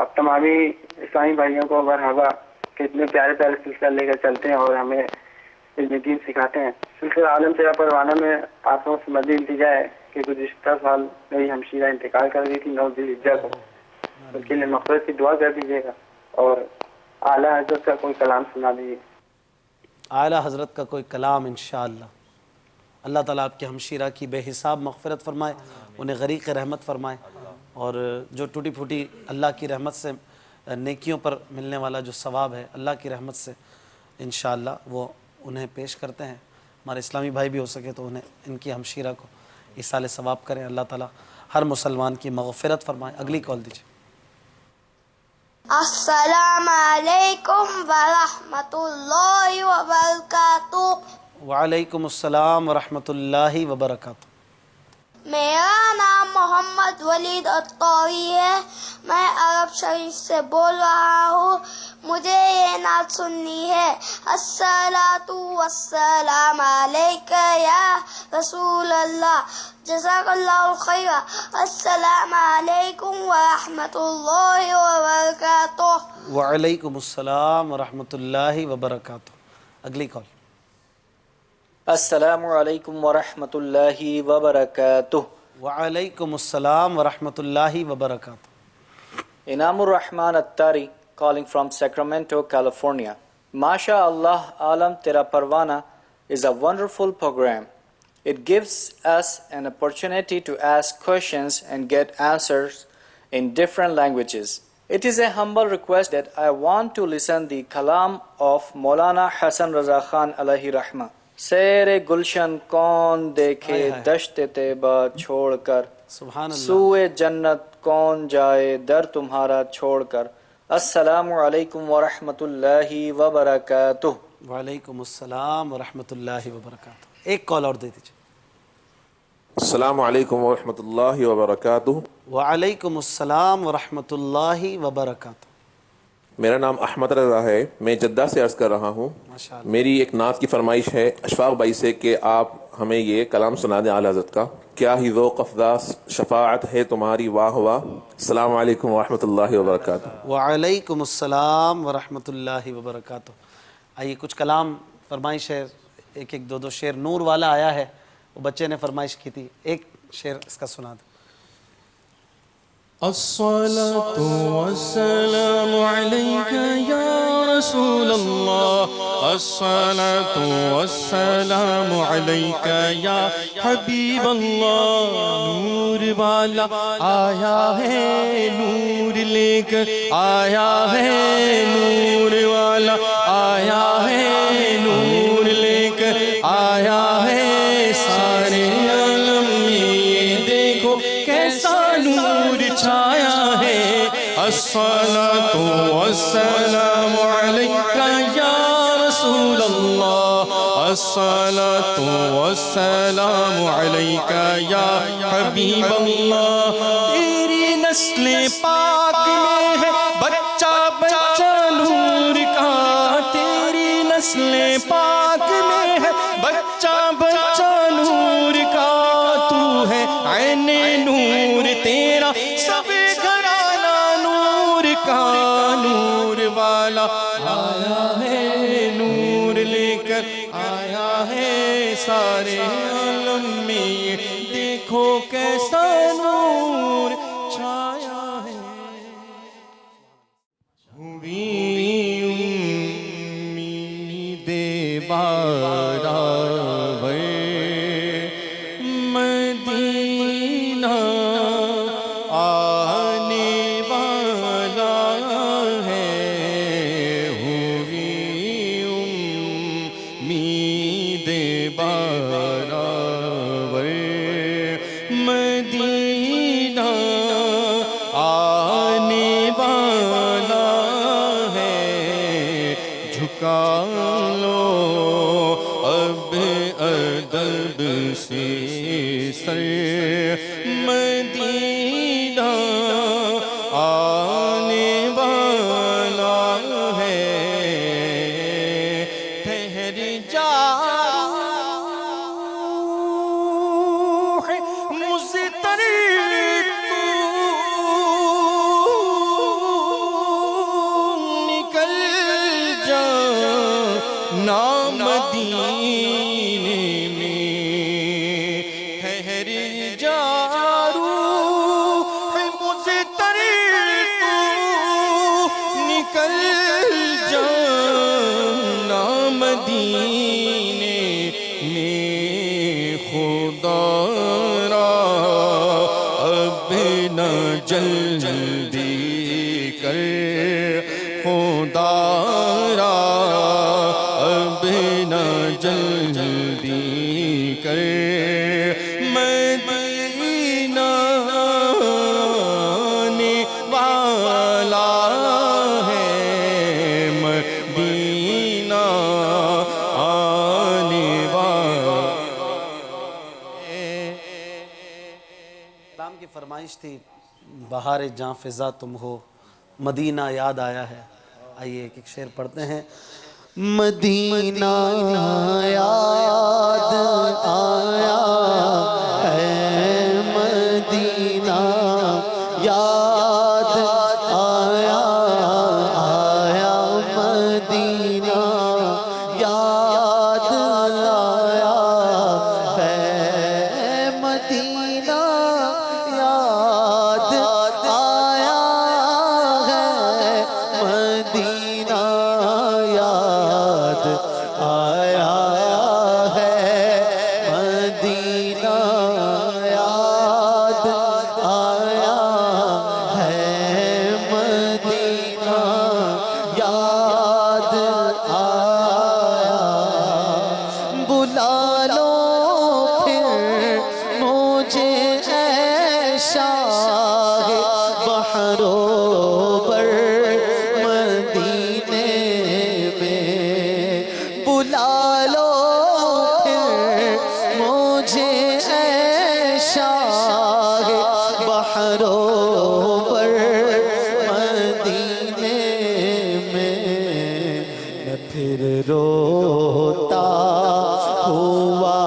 آپ تمامی اسلامی بھائیوں کو مرحبا کہ اتنے پیارے پیارے سلسلہ لے کر چلتے ہیں اور ہمیں علم دین سکھاتے ہیں۔ سلسلہ عالم تیرا پروانہ میں آپ لوگوں سے مدعی التجا ہے کہ گزشتہ سال میری ہمشیرہ انتقال کر گئی تھی 9 ذی الحجہ کو، ان کے لیے مغفرت کی دعا کر دیجیے گا، اور اعلیٰ حضرت کا کوئی کلام سنا دیجیے۔ اعلیٰ حضرت کا کوئی کلام انشاءاللہ۔ اللہ تعالیٰ آپ کے ہمشیرہ کی بے حساب مغفرت فرمائے، انہیں غریق رحمت فرمائے، اور جو ٹوٹی پھوٹی اللہ کی رحمت سے نیکیوں پر ملنے والا جو ثواب ہے اللہ کی رحمت سے انشاءاللہ وہ انہیں پیش کرتے ہیں۔ ہمارے اسلامی بھائی بھی ہو سکے تو انہیں ان کی ہمشیرہ کو ایصال ثواب کریں۔ اللہ تعالیٰ ہر مسلمان کی مغفرت فرمائے۔ اگلی کال دیجیے۔ السلام علیکم ورحمۃ اللہ وبرکاتہ۔ وعلیکم السلام ورحمۃ اللہ وبرکاتہ۔ میرا نام محمد ولید الطوری ہے، میں عرب شریف سے بول رہا ہوں، مجھے یہ نعت سننی ہے۔ الصلاۃ والسلام علیک یا رسول اللہ، جزاک اللہ خیر۔ السلام علیکم ورحمۃ اللہ وبرکاتہ۔ وعلیکم السلام ورحمۃ اللہ وبرکاتہ۔ اگلی کال۔ السلام علیکم ورحمۃ اللہ وبرکاتہ۔ وعلیکم السلام ورحمۃ اللہ وبرکاتہ۔ انعام الرحمان اتاری calling from Sacramento, California. MashaAllah, Alam Tera Parwana is a wonderful program. It gives us an opportunity to ask questions and get answers in different languages. It is a humble request that I want to listen the kalam of Maulana Hasan Raza Khan alayhi rahma. سیر گلشن کون دیکھے دشت طیبہ چھوڑ کر، سوئے جنت کون جائے در تمہارا چھوڑ کر۔ السلام علیکم ورحمۃ اللہ وبرکاتہ۔ وعلیکم السلام ورحمۃ اللہ وبرکاتہ۔ ایک کال اور دے دیجیے۔ السلام علیکم ورحمۃ اللہ وبرکاتہ۔ وعلیکم السلام ورحمۃ اللہ وبرکاتہ۔ میرا نام احمد رضا ہے، میں جدہ سے عرض کر رہا ہوں۔ میری ایک نعت کی فرمائش ہے اشفاق بھائی سے کہ آپ ہمیں یہ کلام سنا دیں اعلیٰ حضرت کا۔ کیا ہی ذوق افزا شفاعت ہے تمہاری واہ واہ۔ السلام علیکم ورحمۃ اللہ وبرکاتہ۔ وعلیکم السلام ورحمۃ اللہ وبرکاتہ۔ آئیے کچھ کلام فرمائش ہے، ایک ایک دو شعر نور والا آیا ہے، وہ بچے نے فرمائش کی تھی، ایک شعر اس کا سنا دیں۔ الصلاة والسلام عليك يا رسول الله، الصلاة والسلام عليك يا حبيب الله۔ نور والا آیا ہے نور لے کر، آیا ہے نور والا آیا ہے نور لے کر، آیا ہے سارے عالم میں یہ دیکھو کیسا نور چھایا ہے۔ الصلاۃ والسلام علیک یا رسول اللہ، الصلاۃ والسلام علیک یا حبیب اللہ۔ تیری نسل پاک میں ہے بچہ بچہ نور کا، تیری نسل پاک میں ہے بچہ بچہ نور کا، تو ہے عین نور تیرا سب گھرانہ نور کا۔ نور والا آیا ہے نور لے کر، آیا ہے سارے عالم میں دیکھو کیسا نور چھایا ہے۔ ہوئی امید بارا مدینہ آنے والا ہے، ہوئی امید بارآور مدینہ آنے والا ہے۔ جھکا لو اب ادب سے سر، مدینہ آنے والا ہے۔ ٹھہر جا مضطرب نکل جا نام مدینے میں، ٹھہر جا روح مضطرب نکل جا نام مدینے میں۔ خدا را اب نہ جلدی کر، خدا را اب نہ جلدی کر، مدینہ آنے والا ہے، مدینہ آنے والا ہے۔ تھی بہار جاں فضا تم ہو، مدینہ یاد آیا ہے. آئیے ایک ایک شعر پڑھتے ہیں. مدینہ یاد آیا ہے، مدینہ یاد آیا آیا، مدینہ یاد آیا ہے، مدینہ یاد آیا ہے، مدینہ یاد آیا ہے، مدینہ یاد آیا ہے، مدینہ یاد آیا. بلا لو پھر مجھے اے شاہ بحرو بر مدینے میں، بلا لو پھر مجھے اے شاہ بحرو بر مدینے میں. میں پھر روتا ہوا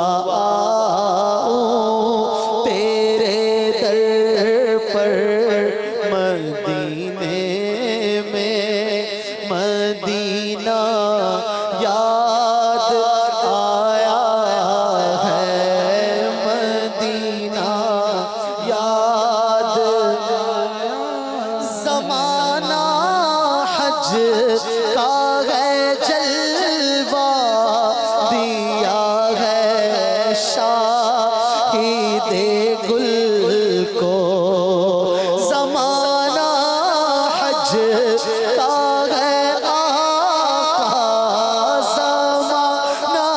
آؤں تیرے در پر مدینے میں، مدینہ یاد آیا ہے، مدینہ یاد آیا. زمانہ حج کا ہے جلوہ دیا ہے شاہد گل کو، زمانہ حج کا ہے آقا، زمانہ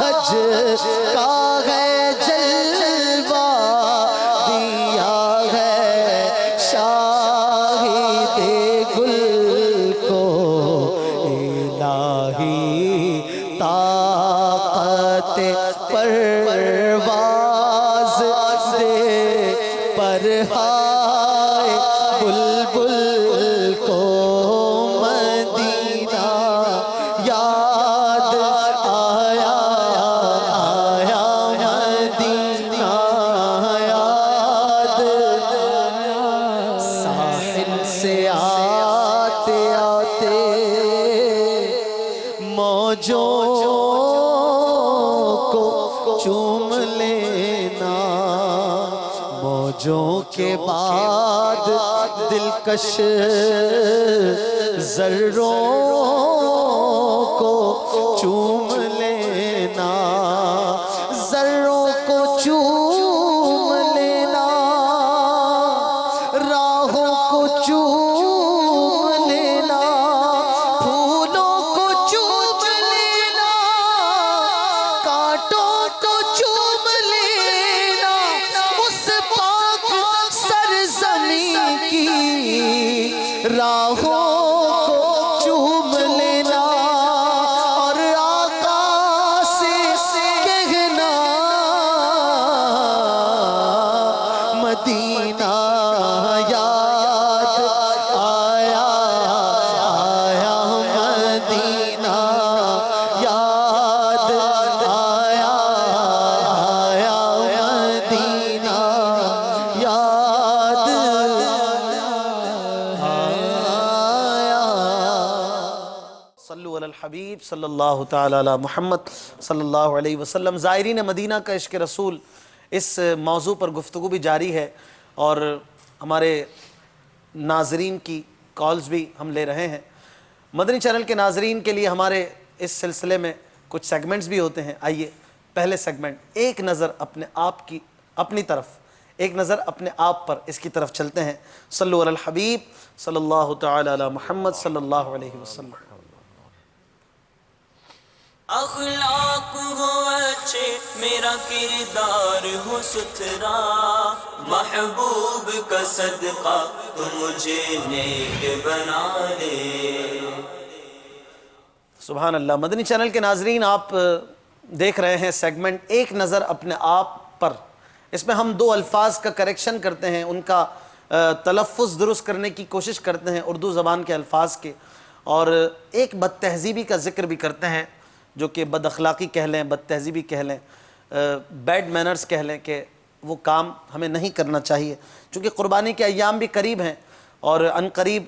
حج کا ہے جلوہ دیا ہے شاہد گل کو. الہی طاقت پرواز دے پرہائے بلبل کو، مدینہ یاد آیا آیا، مدینہ یاد آیا. ساحل سے آتے آتے موجوں کو چوم لینا، موجوں کے بعد دلکش ذروں کو چوم لینا، ذروں کو چوم لینا، راہوں کو چوم لینا، پھولوں کو چوم لینا، کانٹوں کو چوم لینا، اس پاک سرزمین کی راہوں کو چوم لینا، اور آقا سے کہنا مدینہ یاد آیا آیا، مدینہ یاد آیا آیا، مدینہ یاد آیا. صلو علی الحبیب صلی اللہ تعالی علی محمد صلی اللہ علیہ وسلم. زائرین مدینہ کا عشق رسول، اس موضوع پر گفتگو بھی جاری ہے اور ہمارے ناظرین کی کالز بھی ہم لے رہے ہیں. مدنی چینل کے ناظرین کے لیے ہمارے اس سلسلے میں کچھ سیگمنٹس بھی ہوتے ہیں. آئیے پہلے سیگمنٹ ایک نظر اپنے آپ کی اپنی طرف، ایک نظر اپنے آپ پر، اس کی طرف چلتے ہیں. صلو علی الحبیب صلی اللہ تعالی علی محمد صلی اللہ علیہ وسلم. اخلاق ہو اچھے، میرا کردار ہو ستھرا، محبوب کا صدقہ تو مجھے نیک بنا دے. سبحان اللہ. مدنی چینل کے ناظرین، آپ دیکھ رہے ہیں سیگمنٹ ایک نظر اپنے آپ پر. اس میں ہم دو الفاظ کا کریکشن کرتے ہیں، ان کا تلفظ درست کرنے کی کوشش کرتے ہیں اردو زبان کے الفاظ کے، اور ایک بد تہذیبی کا ذکر بھی کرتے ہیں جو کہ بد اخلاقی کہہ لیں، بد تہذیبی کہہ لیں، بیڈ مینرز کہہ لیں، کہ وہ کام ہمیں نہیں کرنا چاہیے، چونکہ قربانی کے ایام بھی قریب ہیں اور ان قریب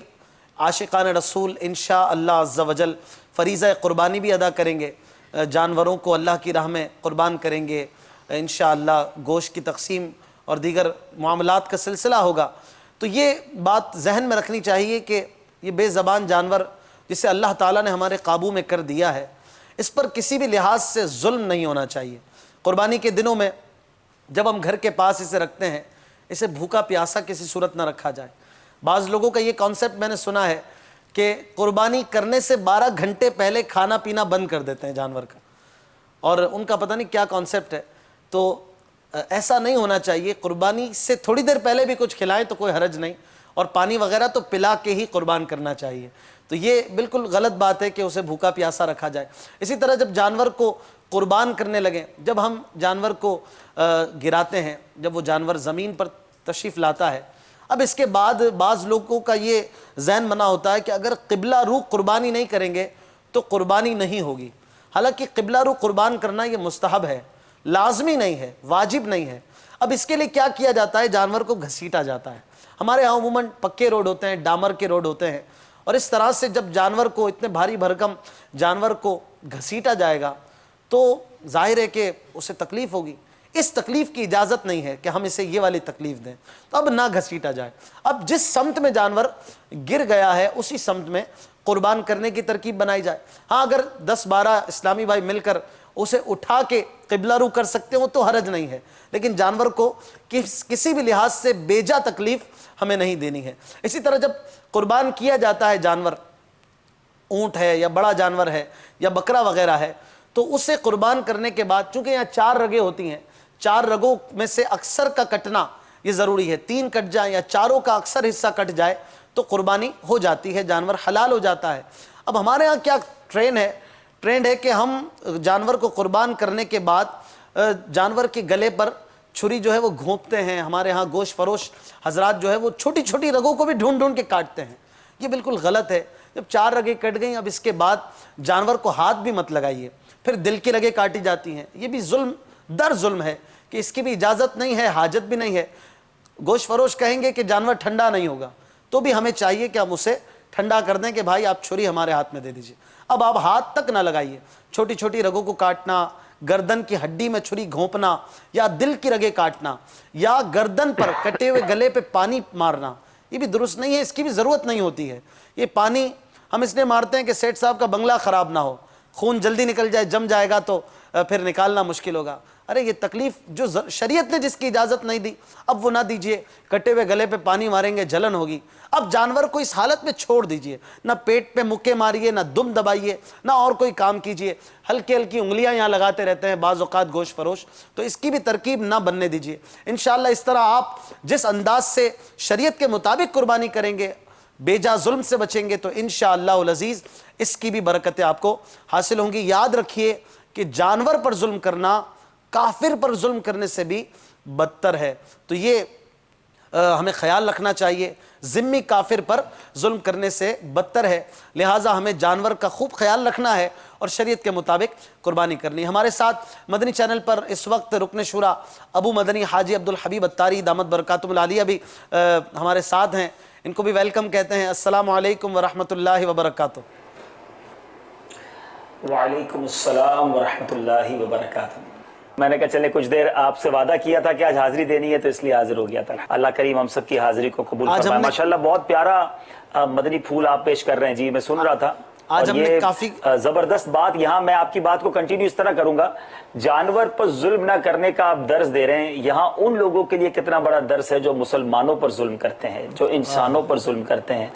عاشقان رسول انشاءاللہ عز و جل فریضہ قربانی بھی ادا کریں گے، جانوروں کو اللہ کی راہ میں قربان کریں گے انشاءاللہ، گوشت کی تقسیم اور دیگر معاملات کا سلسلہ ہوگا۔ تو یہ بات ذہن میں رکھنی چاہیے کہ یہ بے زبان جانور جسے اللہ تعالیٰ نے ہمارے قابو میں کر دیا ہے، اس پر کسی بھی لحاظ سے ظلم نہیں ہونا چاہیے۔ قربانی کے دنوں میں جب ہم گھر کے پاس اسے رکھتے ہیں، اسے بھوکا پیاسا کسی صورت نہ رکھا جائے۔ بعض لوگوں کا یہ کانسیپٹ میں نے سنا ہے کہ قربانی کرنے سے 12 گھنٹے پہلے کھانا پینا بند کر دیتے ہیں جانور کا، اور ان کا پتہ نہیں کیا کانسیپٹ ہے۔ تو ایسا نہیں ہونا چاہیے، قربانی سے تھوڑی دیر پہلے بھی کچھ کھلائیں تو کوئی حرج نہیں، اور پانی وغیرہ تو پلا کے ہی قربان کرنا چاہیے۔ تو یہ بالکل غلط بات ہے کہ اسے بھوکا پیاسا رکھا جائے۔ اسی طرح جب جانور کو قربان کرنے لگیں، جب ہم جانور کو گراتے ہیں، جب وہ جانور زمین پر تشریف لاتا ہے، اب اس کے بعد بعض لوگوں کا یہ ذہن بنا ہوتا ہے کہ اگر قبلہ رو قربانی نہیں کریں گے تو قربانی نہیں ہوگی۔ حالانکہ قبلہ رو قربان کرنا یہ مستحب ہے، لازمی نہیں ہے، واجب نہیں ہے۔ اب اس کے لیے کیا کیا جاتا ہے؟ جانور کو گھسیٹا جاتا ہے۔ ہمارے ہاں عموماً پکے روڈ ہوتے ہیں، ڈامر کے روڈ ہوتے ہیں، اور اس طرح سے جب جانور کو، اتنے بھاری بھرکم جانور کو گھسیٹا جائے گا تو ظاہر ہے کہ اسے تکلیف ہوگی۔ اس تکلیف کی اجازت نہیں ہے کہ ہم اسے یہ والی تکلیف دیں، تو اب نہ گھسیٹا جائے۔ اب جس سمت میں جانور گر گیا ہے اسی سمت میں قربان کرنے کی ترکیب بنائی جائے۔ ہاں اگر 10-12 اسلامی بھائی مل کر اسے اٹھا کے قبلہ رو کر سکتے ہو تو حرج نہیں ہے، لیکن جانور کو کسی بھی لحاظ سے بیجا تکلیف ہمیں نہیں دینی ہے۔ اسی طرح جب قربان کیا جاتا ہے جانور، اونٹ ہے یا بڑا جانور ہے یا بکرا وغیرہ ہے، تو اسے قربان کرنے کے بعد، چونکہ یہاں 4 رگیں ہوتی ہیں، 4 رگوں میں سے اکثر کا کٹنا یہ ضروری ہے، 3 کٹ جائیں یا چاروں کا اکثر حصہ کٹ جائے تو قربانی ہو جاتی ہے، جانور حلال ہو جاتا ہے۔ اب ہمارے ہاں کیا ٹرینڈ ہے کہ ہم جانور کو قربان کرنے کے بعد جانور کے گلے پر چھری جو ہے وہ گھونپتے ہیں۔ ہمارے ہاں گوشت فروش حضرات جو ہے وہ چھوٹی چھوٹی رگوں کو بھی ڈھونڈ کے کاٹتے ہیں، یہ بالکل غلط ہے۔ جب 4 رگیں کٹ گئیں، اب اس کے بعد جانور کو ہاتھ بھی مت لگائیے، پھر دل کی رگیں کاٹی جاتی ہیں، یہ بھی ظلم در ظلم ہے کہ اس کی بھی اجازت نہیں ہے، حاجت بھی نہیں ہے۔ گوشت فروش کہیں گے کہ جانور ٹھنڈا نہیں ہوگا، تو بھی ہمیں چاہیے کہ ہم اسے ٹھنڈا کر دیں کہ بھائی آپ چھری ہمارے ہاتھ میں دے دیجئے۔ اب آپ ہاتھ تک نہ لگائیے، چھوٹی چھوٹی رگوں کو کاٹنا، گردن کی ہڈی میں چھری گھونپنا، یا دل کی رگیں کاٹنا، یا گردن پر کٹے ہوئے گلے پہ پانی مارنا، یہ بھی درست نہیں ہے، اس کی بھی ضرورت نہیں ہوتی ہے۔ یہ پانی ہم اس لیے مارتے ہیں کہ سیٹ صاحب کا بنگلہ خراب نہ ہو، خون جلدی نکل جائے، جم جائے گا تو پھر نکالنا مشکل ہوگا۔ ارے یہ تکلیف جو شریعت نے جس کی اجازت نہیں دی، اب وہ نہ دیجئے، کٹے ہوئے گلے پہ پانی ماریں گے جلن ہوگی۔ اب جانور کو اس حالت میں چھوڑ دیجئے، نہ پیٹ پہ مکے ماریے، نہ دم دبائیے، نہ اور کوئی کام کیجئے۔ ہلکی ہلکی انگلیاں یہاں لگاتے رہتے ہیں بعض اوقات گوشت فروش، تو اس کی بھی ترکیب نہ بننے دیجئے۔ انشاءاللہ اس طرح آپ جس انداز سے شریعت کے مطابق قربانی کریں گے، بیجا ظلم سے بچیں گے، تو انشاءاللہ العزیز اس کی بھی برکتیں آپ کو حاصل ہوں گی۔ یاد رکھیے کہ جانور پر ظلم کرنا کافر پر ظلم کرنے سے بھی بدتر ہے، تو یہ ہمیں خیال رکھنا چاہیے، ذمی کافر پر ظلم کرنے سے بدتر ہے، لہٰذا ہمیں جانور کا خوب خیال رکھنا ہے اور شریعت کے مطابق قربانی کرنی ہے۔ ہمارے ساتھ مدنی چینل پر اس وقت رکن شورا ابو مدنی حاجی عبدالحبیب اتاری دامت برکاتہم العالیہ بھی ہمارے ساتھ ہیں، ان کو بھی ویلکم کہتے ہیں۔ السلام علیکم ورحمۃ اللہ وبرکاتہ۔ وعلیکم السلام ورحمۃ اللہ وبرکاتہ۔ میں نے کہا چلے کچھ دیر آپ سے وعدہ کیا تھا کہ آج حاضری دینی ہے، تو اس لیے حاضر ہو گیا تھا۔ اللہ کریم ہم سب کی حاضری کو قبول فرمائے۔ ماشاءاللہ بہت پیارا مدنی پھول آپ پیش کر رہے ہیں جی، میں سن رہا تھا، آج اور ہم نے یہ کافی زبردست بات، یہاں میں آپ کی بات کو کنٹینیو اس طرح کروں گا، جانور پر ظلم نہ کرنے کا آپ درس دے رہے ہیں، یہاں ان لوگوں کے لیے کتنا بڑا درس ہے جو مسلمانوں پر ظلم کرتے ہیں، جو انسانوں پر ظلم کرتے ہیں،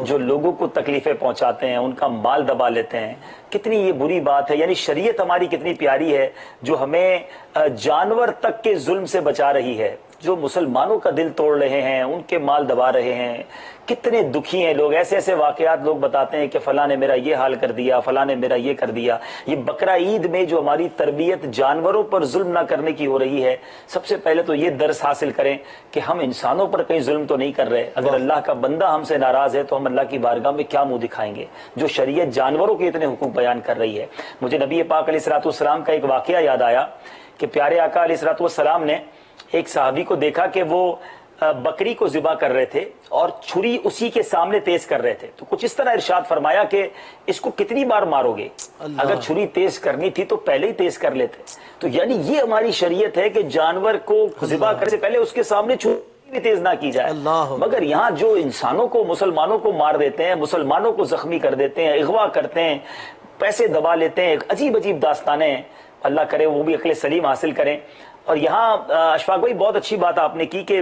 جو لوگوں کو تکلیفیں پہنچاتے ہیں، ان کا مال دبا لیتے ہیں، کتنی یہ بری بات ہے۔ یعنی شریعت ہماری کتنی پیاری ہے جو ہمیں جانور تک کے ظلم سے بچا رہی ہے۔ جو مسلمانوں کا دل توڑ رہے ہیں, ان کے مال دبا رہے ہیں. کتنے دکھی ہیں لوگ. ایسے ایسے واقعات لوگ بتاتے ہیں کہ فلاں نے میرا یہ حال کر دیا, فلاں نے میرا یہ کر دیا. یہ بقرہ عید میں جو ہماری تربیت جانوروں پر ظلم نہ کرنے کی ہو رہی ہے, سب سے پہلے تو یہ درس حاصل کریں کہ ہم انسانوں پر کہیں ظلم تو نہیں کر رہے. اگر اللہ کا بندہ ہم سے ناراض ہے تو ہم اللہ کی بارگاہ میں کیا منہ دکھائیں گے, جو شریعت جانوروں کے اتنے حقوق بیان کر رہی ہے. مجھے نبی پاک علیہ الصلوۃ والسلام کا ایک واقعہ یاد آیا کہ پیارے آقا علیہ الصلوۃ والسلام نے ایک صحابی کو دیکھا کہ وہ بکری کو ذبح کر رہے تھے اور چھری اسی کے سامنے تیز کر رہے تھے. تو کچھ اس طرح ارشاد فرمایا کہ اس کو کتنی بار مارو گے, اگر چھری تیز کرنی تھی تو پہلے ہی تیز کر لیتے. تو یعنی یہ ہماری شریعت ہے کہ جانور کو ذبح کرنے سے پہلے اس کے سامنے چھری بھی تیز نہ کی جائے. مگر یہاں جو انسانوں کو, مسلمانوں کو مار دیتے ہیں, مسلمانوں کو زخمی کر دیتے ہیں, اغوا کرتے ہیں, پیسے دبا لیتے ہیں, عجیب عجیب داستانیں ہیں. اللہ کرے وہ بھی عقل سلیم حاصل کریں. اور یہاں اشفاق بھائی بہت اچھی بات آپ نے کی کہ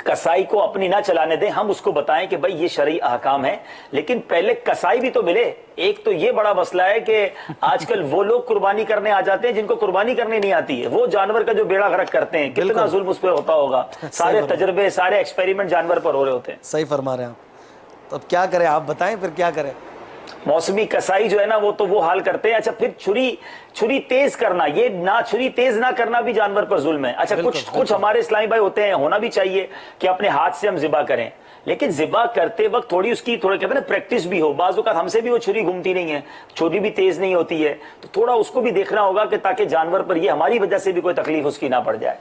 کسائی کو اپنی نہ چلانے دیں, ہم اس کو بتائیں کہ بھائی یہ شرعی احکام ہے, لیکن پہلے کسائی بھی تو ملے. ایک تو یہ بڑا مسئلہ ہے کہ آج کل وہ لوگ قربانی کرنے آ جاتے ہیں جن کو قربانی کرنے نہیں آتی ہے, وہ جانور کا جو بیڑا غرق کرتے ہیں, کتنا ظلم اس پہ ہوتا ہوگا. سارے تجربے, سارے ایکسپیریمنٹ جانور پر ہو رہے ہوتے ہیں. صحیح فرما رہے ہیں آپ. تو اب کیا کریں, آپ بتائیں پھر کیا کریں. موسمی کسائی جو ہے نا وہ تو وہ حال کرتے ہیں. اچھا پھر چھری تیز کرنا, یہ نہ چھری تیز نہ کرنا بھی جانور پر ظلم ہے. اچھا کچھ ہمارے اسلامی بھائی ہوتے ہیں, ہونا بھی چاہیے کہ اپنے ہاتھ سے ہم ذبح کریں, لیکن ذبح کرتے وقت تھوڑی اس کی کہتے ہیں نا پریکٹس بھی ہو. بعض اوقات ہم سے بھی وہ چھری گھومتی نہیں ہے, چھری بھی تیز نہیں ہوتی ہے, تو تھوڑا اس کو بھی دیکھنا ہوگا کہ تاکہ جانور پر یہ ہماری وجہ سے بھی کوئی تکلیف اس کی نہ پڑ جائے.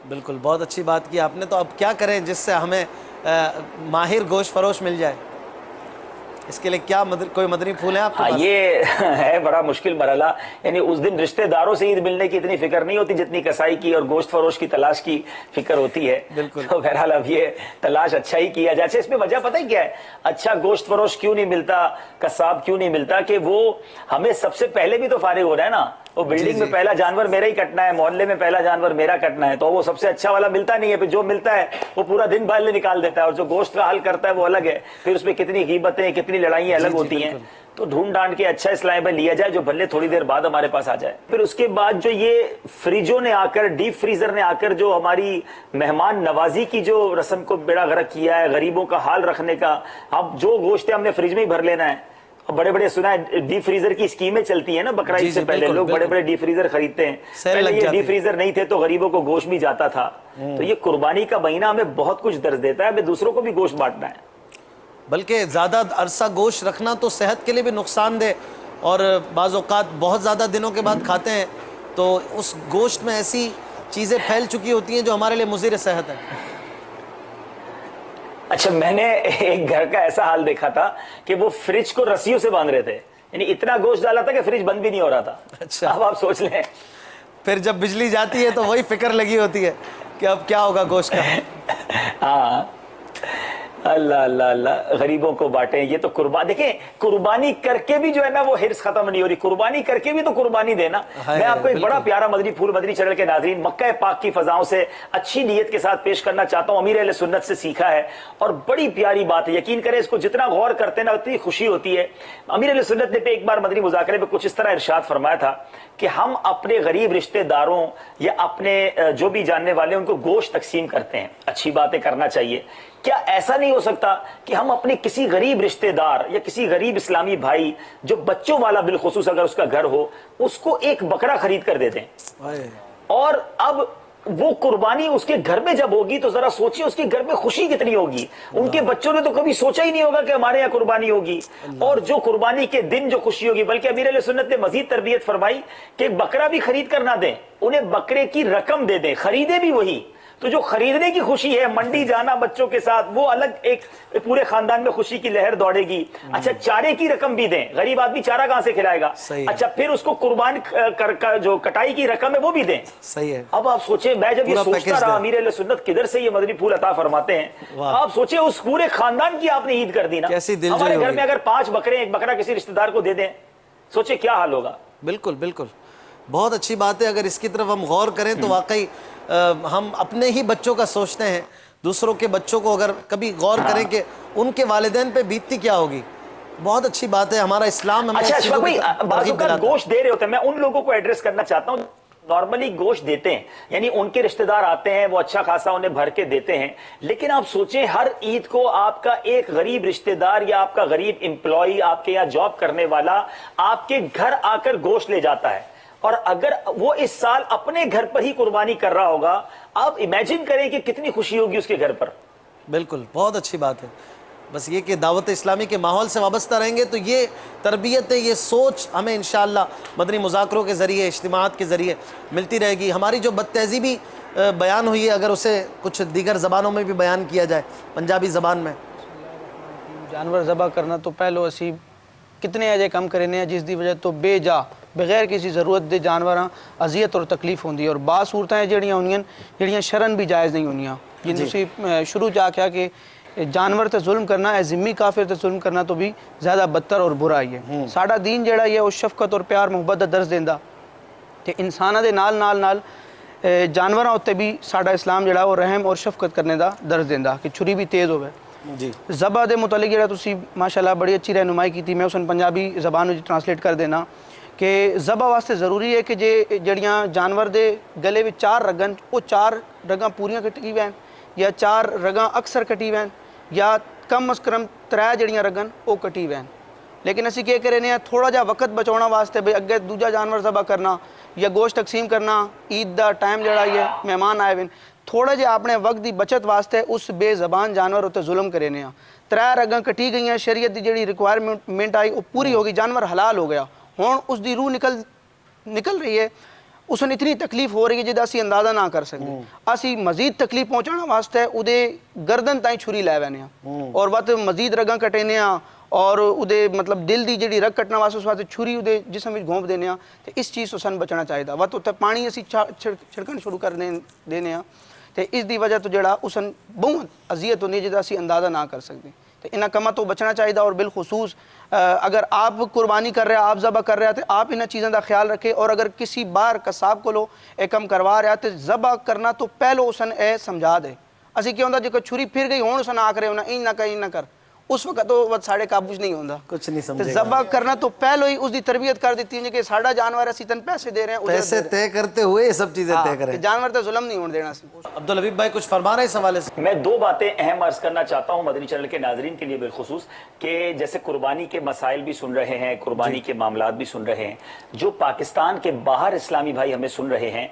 بالکل, بہت اچھی بات کی آپ نے. تو اب کیا کریں جس سے ہمیں ماہر گوشت فروش مل جائے, اس کے لیے کیا کوئی مدنی پھول ہے آپ کے پاس؟ یہ ہے بڑا مشکل مرحلہ. یعنی اس دن رشتہ داروں سے عید ملنے کی اتنی فکر نہیں ہوتی جتنی کسائی کی اور گوشت فروش کی تلاش کی فکر ہوتی ہے. تو بہرحال اب یہ تلاش اچھا ہی کیا جائے. اس میں وجہ پتہ ہی کیا ہے, اچھا گوشت فروش کیوں نہیں ملتا, قصاب کیوں نہیں ملتا, کہ وہ ہمیں سب سے پہلے بھی تو فارغ ہو رہا ہے نا. وہ بلڈنگ میں پہلا جانور میرا ہی کٹنا ہے, محلے میں پہلا جانور میرا کٹنا ہے, تو وہ سب سے اچھا والا ملتا نہیں ہے. پھر جو ملتا ہے وہ پورا دن بھر نکال دیتا ہے, اور جو گوشت کا حل کرتا ہے وہ الگ ہے. پھر اس میں کتنی غیبتیں, کتنی لڑائیاں الگ ہوتی ہیں. تو ڈھونڈ ڈانڈ کے اچھا اسلام میں لیا جائے جو بھلے تھوڑی دیر بعد ہمارے پاس آ جائے. پھر اس کے بعد جو یہ فریجوں نے آ کر, ڈیپ فریزر نے آ کر جو ہماری مہمان نوازی کی جو رسم کو بیڑا غرق کیا ہے, غریبوں کا حال رکھنے کا, اب جو گوشت ہے ہم نے فریج میں ہی بھر لینا ہے. بڑے بڑے سنا ہے ڈیپ فریزر کی اسکیمیں چلتی ہیں نا, بقرہ عید سے پہلے لوگ بڑے بڑے ڈیپ فریزر خریدتے ہیں. پہلے یہ ڈیپ فریزر نہیں تھے تو غریبوں کو گوشت بھی جاتا تھا. تو یہ قربانی کا مہینہ ہمیں بہت کچھ درس دیتا ہے, ہمیں دوسروں کو بھی گوشت بانٹنا ہے. بلکہ زیادہ عرصہ گوشت رکھنا تو صحت کے لیے بھی نقصان دہ, اور بعض اوقات بہت زیادہ دنوں کے بعد کھاتے ہیں تو اس گوشت میں ایسی چیزیں پھیل چکی ہوتی ہیں جو ہمارے لیے مضر صحت ہے. اچھا میں نے ایک گھر کا ایسا حال دیکھا تھا کہ وہ فریج کو رسیوں سے باندھ رہے تھے, یعنی اتنا گوشت ڈالا تھا کہ فریج بند بھی نہیں ہو رہا تھا. اچھا اب آپ سوچ لیں, پھر جب بجلی جاتی ہے تو وہی فکر لگی ہوتی ہے کہ اب کیا ہوگا گوشت کا. ہاں اللہ اللہ اللہ, غریبوں کو بانٹیں. یہ تو قربان, دیکھیں قربانی کر کے بھی جو ہے نا وہ حرص ختم نہیں ہو رہی, قربانی کر کے بھی تو قربانی دینا. میں آپ کو ایک بڑا پیارا مدنی پھول مدنی چینل کے ناظرین مکہ پاک کی فضاؤں سے اچھی نیت کے ساتھ پیش کرنا چاہتا ہوں. امیر اہل سنت سے سیکھا ہے اور بڑی پیاری بات ہے, یقین کریں اس کو جتنا غور کرتے ہیں نا اتنی خوشی ہوتی ہے. امیر اہل سنت نے ایک بار مدنی مذاکرے میں کچھ اس طرح ارشاد فرمایا تھا کہ ہم اپنے غریب رشتہ داروں یا اپنے جو بھی جاننے والے ان کو گوشت تقسیم کرتے ہیں. اچھی باتیں کرنا چاہیے. کیا ایسا نہیں ہو سکتا کہ ہم اپنے کسی غریب رشتہ دار یا کسی غریب اسلامی بھائی جو بچوں والا بالخصوص اگر اس کا گھر ہو, اس کو ایک بکرا خرید کر دے دیں, اور اب وہ قربانی اس کے گھر میں جب ہوگی تو ذرا سوچیں اس کے گھر میں خوشی کتنی ہوگی. ان کے بچوں نے تو کبھی سوچا ہی نہیں ہوگا کہ ہمارے یہاں قربانی ہوگی, اور جو قربانی کے دن جو خوشی ہوگی. بلکہ امیر علیہ سنت نے مزید تربیت فرمائی کہ بکرا بھی خرید کر نہ دیں, انہیں بکرے کی رقم دے دیں, خریدے بھی وہی. تو جو خریدنے کی خوشی ہے, منڈی جانا بچوں کے ساتھ, وہ الگ ایک پورے خاندان میں خوشی کی لہر دوڑے گی. اچھا چارے کی رقم بھی دیں, غریب آدمی چارہ کہاں سے کھلائے گا. اچھا پھر اس کو قربان جو کٹائی کی رقم ہے وہ بھی دیں. صحیح ہے. اب آپ سوچیں, میں جب یہ سوچتا رہا امیر اہل سنت کدھر سے یہ مدنی پھول عطا فرماتے ہیں, آپ سوچیں اس پورے خاندان کی آپ نے عید کر دی نا. ہمارے گھر میں اگر 5 بکرے, ایک بکرا کسی رشتہ دار کو دے دیں, سوچیں کیا حال ہوگا. بالکل بالکل, بہت اچھی بات ہے. اگر اس کی طرف ہم غور کریں تو واقعی ہم اپنے ہی بچوں کا سوچتے ہیں, دوسروں کے بچوں کو اگر کبھی غور کریں کہ ان کے والدین پہ بیتتی کیا ہوگی. بہت اچھی بات ہے, ہمارا اسلام ہمیں اچھا بعض اوقات گوشت دے رہے ہوتے ہیں, میں ان لوگوں کو ایڈریس کرنا چاہتا ہوں نارملی گوشت دیتے ہیں، یعنی ان کے رشتہ دار آتے ہیں، وہ اچھا خاصا انہیں بھر کے دیتے ہیں، لیکن آپ سوچیں ہر عید کو آپ کا ایک غریب رشتہ دار یا آپ کا غریب امپلائی آپ کے یہاں جاب کرنے والا آپ کے گھر آ کر گوشت لے جاتا ہے، اور اگر وہ اس سال اپنے گھر پر ہی قربانی کر رہا ہوگا، آپ امیجن کریں کہ کتنی خوشی ہوگی اس کے گھر پر۔ بالکل، بہت اچھی بات ہے۔ بس یہ کہ دعوت اسلامی کے ماحول سے وابستہ رہیں گے تو یہ تربیت، یہ سوچ ہمیں انشاءاللہ مدنی مذاکروں کے ذریعے، اجتماعات کے ذریعے ملتی رہے گی۔ ہماری جو بد تہذیبی بیان ہوئی ہے، اگر اسے کچھ دیگر زبانوں میں بھی بیان کیا جائے، پنجابی زبان میں۔ جانور ذبح کرنا تو پہلو اسی کتنے اجے کم کرنے ہیں جس دی وجہ تو بے جا بغیر کسی ضرورت دے جانوراں اذیت اور تکلیف ہوندی ہے، اور بعض صورتیں جڑیاں ہونیاں جڑیاں شرن بھی جائز نہیں ہونیاں۔ یہ تسی شروع جا کے کہ جانور تے ظلم کرنا ہے، ذمی کافر تے ظلم کرنا تو بھی زیادہ بدتر اور برا ہی ہے۔ ساڈا دین جڑا ہے وہ شفقت اور پیار محبت دا درس دیندا کہ انساناں دے نال نال نال جانوراں اُتے بھی ساڈا اسلام جڑا وہ رحم اور شفقت کرنے دا درس دیندا کہ چھری بھی تیز ہوے۔ جی ذبح دے متعلق جڑا تسی ماشاءاللہ بڑی اچھی رہنمائی کی تھی، میں اسن پنجابی زبان وچ ٹرانسلیٹ کر دینا کہ ذبح واسطے ضروری ہے کہ جڑیاں جانور دے گلے وچ 4 رگن، وہ 4 رگاں پوریاں کٹی وین یا 4 رگاں اکثر کٹی وین یا کم از کم 3 جڑیاں رگن وہ کٹی وین۔ لیکن اسی کیا کرنے ہیں تھوڑا جا وقت بچاؤنا واسطے بھئی اگے دوجا جانور ذبح کرنا یا گوشت تقسیم کرنا، عید دا ٹائم جڑا ہے مہمان آئے وین، تھوڑا جا اپنے وقت دی بچت واسطے اس بے زبان جانور ہوتے ظلم کرنے ہیں۔ 3 رگاں کٹی گئی ہیں، شریعت دی جڑی ریکوائرمنٹ آئی وہ پوری ہوگی، جانور حلال ہو گیا، ہون اس دی روح نکل رہی ہے، اس نے اتنی تکلیف ہو رہی ہے جدا اسی اندازہ نہ کر سکتے۔ اسی مزید تکلیف پہنچانا واسطے اودے گردن تائیں چھری لے وینے ہیں اور وقت مزید رگاں کٹینے ہیں اور اودے مطلب دل دی جڑی رگ کٹنا واسطے اس واسطے چھری اودے جسم وچ گھونپ دینے ہیں، تے اس چیز تو سن بچنا چاہیے۔ وقت اتنے پانی اسی چھڑکن شروع کر دینے ہیں، تے اس دی وجہ تو جڑا اسن بہت اذیت ہوندی ہے جدا اسی اندازہ نہ کر سکتے۔ تے انہاں کماں تو بچنا چاہیے، اور بالخصوص اگر آپ قربانی کر رہے ہیں، آپ ذبح کر رہے ہیں تو آپ انہاں چیزوں کا خیال رکھیں، اور اگر کسی بار قصاب کو لو ایک کم کروا رہا ہے تو ذبح کرنا تو پہلو اسن اے سمجھا دے۔ اسی کیا ہوتا جو چھری پھر گئی ہون اسن آکھ رہے ہونا این نہ کر، اس وقت تو ساڑھے قابوش نہیں ہوتا، کچھ نہیں سمجھے۔ ذبح کرنا تو پہلو ہی اس دی تربیت کر دیتی ہے کہ ساڑھا جانور اسی تن پیسے دے رہے ہیں، پیسے طے کرتے ہوئے یہ سب چیزیں طے کریں، جانور تو ظلم نہیں ہونے دینا۔ عبدالحبیب بھائی کچھ فرما رہے ہیں اس حوالے سے؟ میں 2 باتیں اہم عرض کرنا چاہتا ہوں مدنی چینل کے ناظرین کے لیے بالخصوص، کہ جیسے قربانی کے مسائل بھی سن رہے ہیں، قربانی کے معاملات بھی سن رہے ہیں، جو پاکستان کے باہر اسلامی بھائی ہمیں سن رہے ہیں،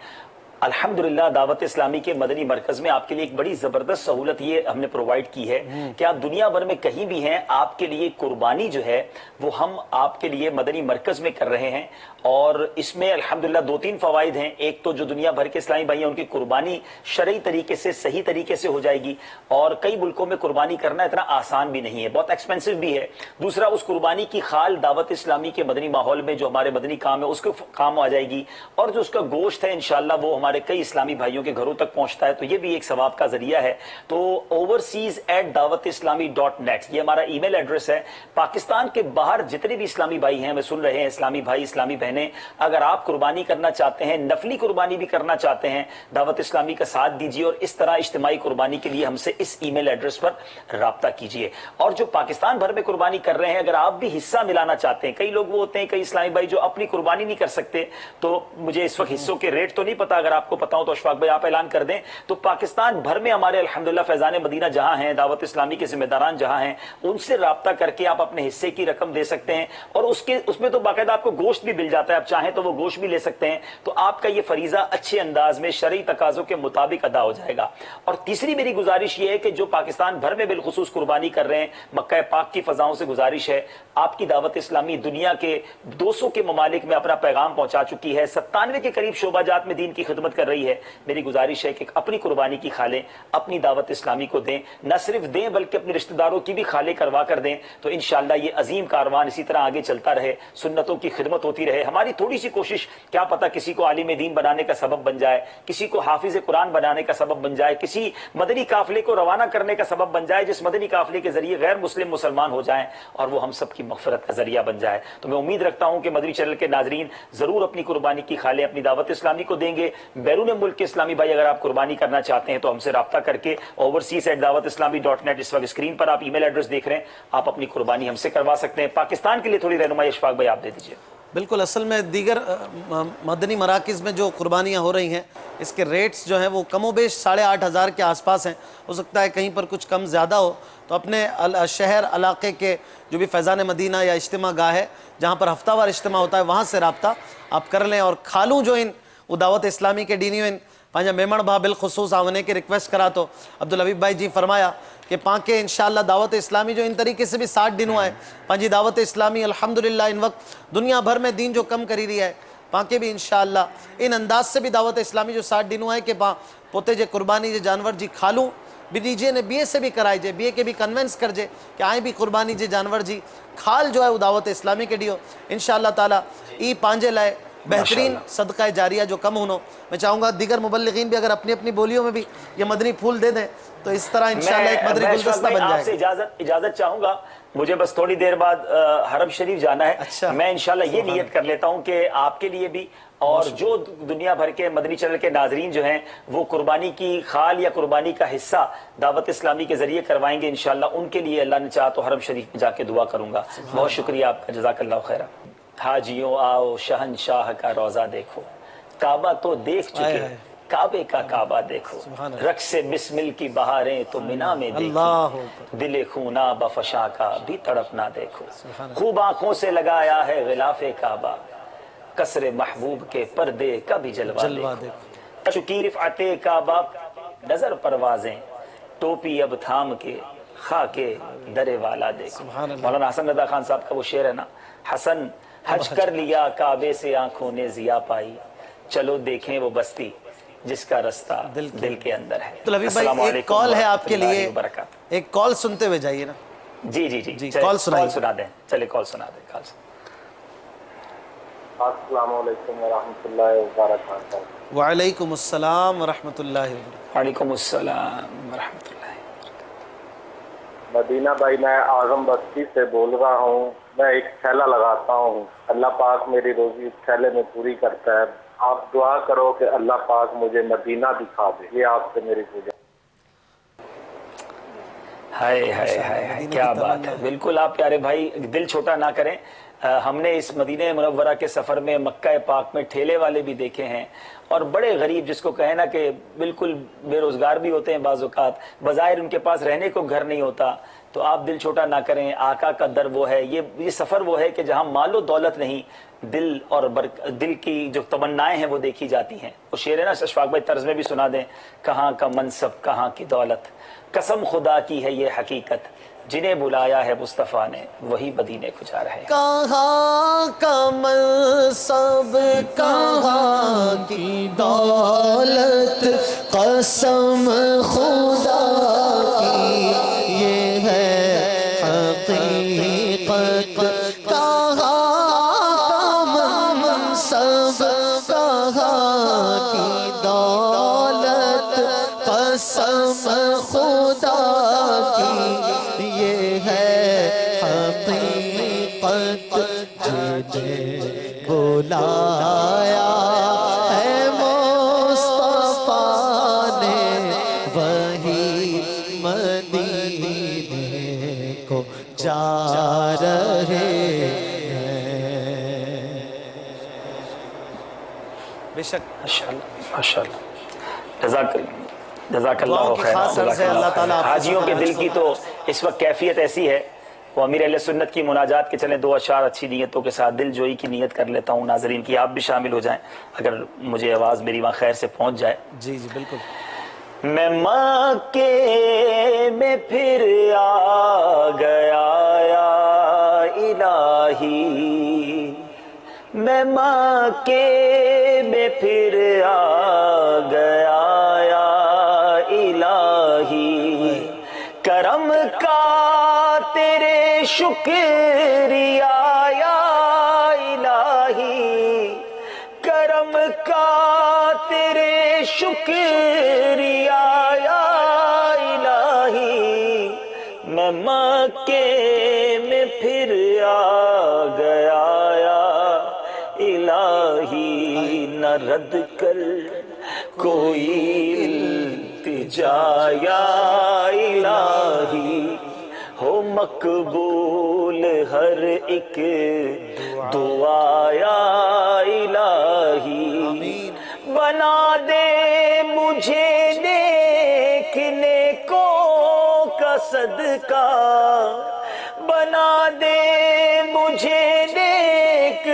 الحمدللہ دعوت اسلامی کے مدنی مرکز میں آپ کے لیے ایک بڑی زبردست سہولت یہ ہم نے پرووائڈ کی ہے کہ آپ دنیا بھر میں کہیں بھی ہیں، آپ کے لیے قربانی جو ہے وہ ہم آپ کے لیے مدنی مرکز میں کر رہے ہیں، اور اس میں الحمدللہ 2-3 فوائد ہیں۔ ایک تو جو دنیا بھر کے اسلامی بھائی ہیں ان کی قربانی شرعی طریقے سے صحیح طریقے سے ہو جائے گی، اور کئی ملکوں میں قربانی کرنا اتنا آسان بھی نہیں ہے، بہت ایکسپینسو بھی ہے۔ دوسرا، اس قربانی کی خال دعوت اسلامی کے مدنی ماحول میں جو ہمارے مدنی کام ہے اس کے کام آ جائے گی، اور جو اس کا گوشت ہے انشاءاللہ وہ ہمارے کئی اسلامی بھائیوں کے گھروں تک پہنچتا ہے، تو یہ بھی ایک ثواب کا ذریعہ ہے۔ تو overseas@dawatislami.net یہ ہمارا ای میل ایڈریس ہے۔ پاکستان کے باہر جتنے بھی اسلامی بھائی ہیں، ہمیں سن رہے ہیں، اسلامی بھائی اسلامی بہنیں، اگر آپ قربانی کرنا چاہتے ہیں، نفلی قربانی بھی کرنا چاہتے ہیں، دعوت اسلامی کا ساتھ دیجیے اور اس طرح اجتماعی قربانی کے لیے ہم سے اس ای میل ایڈریس پر رابطہ کیجیے۔ اور جو پاکستان بھر میں قربانی کر رہے ہیں، اگر آپ بھی حصہ ملانا چاہتے ہیں، کئی لوگ وہ ہوتے ہیں، کئی اسلامی بھائی جو اپنی قربانی نہیں کر سکتے، تو مجھے اس وقت حصوں کے ریٹ تو نہیں پتا، اگر آپ کو پتا ہو تو اشفاق بھائی آپ اعلان کر دیں۔ تو پاکستان بھر میں ہمارے الحمدللہ فیضان مدینہ جہاں ہیں، دعوت اسلامی کے ذمہ داران جہاں ہیں، ان سے رابطہ کر کے آپ اپنے حصے کی رقم دے سکتے ہیں، اور اس میں تو باقاعدہ آپ کو گوشت بھی مل جاتا ہے، آپ چاہیں تو وہ گوشت بھی لے سکتے ہیں، تو آپ کا یہ فریضہ اچھے انداز میں شرعی تقاضوں کے مطابق ادا ہو جائے گا۔ اور تیسری میری گزارش یہ ہے کہ جو پاکستان بھر میں بالخصوص قربانی کر رہے ہیں، مکہ پاک کی فضاؤں سے گزارش ہے، آپ کی دعوت اسلامی دنیا کے 200 کے ممالک میں اپنا پیغام پہنچا چکی ہے، 97 کے قریب شعبہ جات میں دین کی خدمت کر رہی ہے۔ میری گزارش ہے کہ اپنی قربانی کی خالیں اپنی دعوت اسلامی کو دیں، نہ صرف دیں بلکہ اپنے رشتہ داروں کی بھی خالیں کروا کر دیں، تو انشاءاللہ یہ عظیم کاروان اسی طرح آگے چلتا رہے، سنتوں کی خدمت ہوتی رہے۔ ہماری تھوڑی سی کوشش، کیا پتہ کسی کو عالم دین بنانے کا سبب بن جائے، کسی کو حافظ قرآن بنانے کا سبب بن جائے، کسی مدنی قافلے کو روانہ کرنے کا سبب بن جائے، جس مدنی قافلے کے ذریعے غیر مسلم مسلمان ہو جائیں اور وہ ہم سب کی مغفرت کا ذریعہ بن جائے۔ تو میں امید رکھتا ہوں کہ مدنی چینل کے ناظرین ضرور اپنی قربانی کی خالیں اپنی دعوت اسلامی کو دیں گے۔ بیرون ملک کے اسلامی بھائی اگر آپ قربانی کرنا چاہتے ہیں تو ہم سے رابطہ کر کے overseas@dawatislami.net اس وقت اسکرین پر آپ ای میل ایڈریس دیکھ رہے ہیں، آپ اپنی قربانی ہم سے کروا سکتے ہیں۔ پاکستان کے لیے تھوڑی رہنمائی اشفاق بھائی آپ دے دیجیے۔ بالکل اصل میں دیگر مدنی مراکز میں جو قربانیاں ہو رہی ہیں اس کے ریٹس جو ہیں وہ کم و بیش 8,500 کے آس پاس ہیں. ہو سکتا ہے کہیں پر کچھ کم زیادہ ہو, تو اپنے شہر علاقے کے جو بھی فیضان مدینہ یا اجتماع گاہ ہے جہاں پر ہفتہ وار اجتماع ہوتا ہے وہاں سے رابطہ آپ کر لیں. اور کھالوں جو ان وہ دعوت اسلامی کے ڈینیوں ان پانچا میمن بھا بالخصوص آنے کے ریکویسٹ کرا تو عبدالحبیب بھائی جی فرمایا کہ پانکے انشاءاللہ دعوت اسلامی جو ان طریقے سے بھی 60 دن ہوا ہے پانچی دعوت اسلامی الحمدللہ ان وقت دنیا بھر میں دین جو کم کری رہی ہے پانکے بھی انشاءاللہ ان انداز سے بھی دعوت اسلامی جو 60 دن ہوا ہے کہ پوتے جے قربانی جے جانور جی کھالوں بھی دیجئے نے بی اے سے بھی کرائے جے بی اے کے بھی کنونس کر جے کہ آئیں بھی قربانی جے جانور جی کھال جو ہے وہ دعوت اسلامی کے ڈیو انشاءاللہ تعالی ای پانجے لائے بہترین صدقہ جاریہ جو کم ہونو. میں چاہوں گا دیگر مبلغین بھی اگر اپنی اپنی بولیوں میں بھی یہ مدنی پھول دے دیں تو اس طرح انشاءاللہ ایک مدنی گلدستہ بن جائے گا. آپ سے اجازت چاہوں گا, مجھے بس تھوڑی دیر بعد حرم شریف جانا ہے. میں انشاءاللہ یہ نیت کر لیتا ہوں کہ آپ کے لیے بھی اور جو دنیا بھر کے مدنی چینل کے ناظرین جو ہیں وہ قربانی کی خال یا قربانی کا حصہ دعوت اسلامی کے ذریعے کروائیں گے انشاءاللہ, ان کے لیے اللہ نے چاہا تو حرم شریف میں جا کے دعا کروں گا. بہت شکریہ آپ کا, جزاک اللہ خیرہ. حاجیوں آؤ شہنشاہ کا روزہ دیکھو, کعبہ تو دیکھ چکے کعبے کا کعبہ دیکھو, رقص بسمل کی بہاریں تو مینا میں دیکھو, دل خونا بفشاں کا بھی تڑپنا دیکھو, خوب آنکھوں سے لگایا ہے غلاف کعبہ, قصر محبوب کے پردے کا بھی جلوہ دیکھو, چکی رفعت کعبہ نظر پروازیں, ٹوپی اب تھام کے خاکے درے والا دیکھو. مولانا حسن رضا خان صاحب کا وہ شعر ہے نا, حسن حج کر لیا کعبے سے آنکھوں نے ضیا پائی, چلو دیکھیں وہ بستی جس کا رستہ دل کے اندر ہے. عبدالحبیب بھائی ایک کال ہے آپ کے لیے, ایک کال سنتے ہوئے جائیے نا. جی جی جی کال سنا دیں, چلے کال سنا دیں. السلام علیکم ورحمۃ اللہ وبرکاتہ. وعلیکم السلام ورحمۃ اللہ وبرکاتہ. وعلیکم السلام ورحمۃ اللہ. مدینہ بھائی میں اعظم بستی سے بول رہا ہوں. میں ایک تھیلا لگاتا ہوں, اللہ پاک میری روزی اس تھیلے میں پوری کرتا ہے. آپ دعا کرو کہ اللہ پاک مجھے مدینہ دکھا دے, یہ آپ سے میری پوجا. ہائے ہائے ہائے کیا بات ہے. بالکل آپ پیارے بھائی دل چھوٹا نہ کریں. ہم نے اس مدینہ منورہ کے سفر میں مکہ پاک میں ٹھیلے والے بھی دیکھے ہیں اور بڑے غریب جس کو کہیں نا کہ بالکل بے روزگار بھی ہوتے ہیں بعض اوقات, بظاہر ان کے پاس رہنے کو گھر نہیں ہوتا. تو آپ دل چھوٹا نہ کریں, آقا کا در وہ ہے, یہ سفر وہ ہے کہ جہاں مال و دولت نہیں, دل اور دل کی جو تمنائیں ہیں وہ دیکھی جاتی ہیں. وہ شعر ہے نا اشفاق بھائی طرز میں بھی سنا دیں, کہاں کا منصب کہاں کی دولت, قسم خدا کی ہے یہ حقیقت, جنہیں بلایا ہے مصطفیٰ نے وہی مدینے کو جا رہے ہیں. کہاں کا منصب کہاں کی دولت, قسم خدا کی یہ ہے حقیقت. کہاں کا منصب کہاں کی دولت, قسم خدا کی یہ ہے حقیقت. جنہیں بلایا ہے مصطفیٰ نے وہی مدینے کو جا رہے ہیں. بے شک ماشاءاللہ جزاک اللہ خیر. حاجیوں کے دل کی تو اس وقت کیفیت ایسی ہے, وہ امیر اہل سنت کی مناجات کے چلیں 2 اشعار اچھی نیتوں کے ساتھ دل جوئی کی نیت کر لیتا ہوں ناظرین کی, آپ بھی شامل ہو جائیں اگر مجھے آواز میری وہاں خیر سے پہنچ جائے. جی جی بالکل. میں مکے میں پھر آ گیا یا الہی, میں مکے میں پھر آ گیا یا الہی, کرم کا تیرے شکریہ یا الہی, کرم کا تیرے شکریہ یا الہی, میں مکے میں پھر آ گیا یا الہی, نہ رد کر کوئی التجا یا الہی, ہو مقبول ہر ایک دعا یا الہی بنا دے مجھے نیک نیکوں کا صدقہ بنا دے مجھے نیک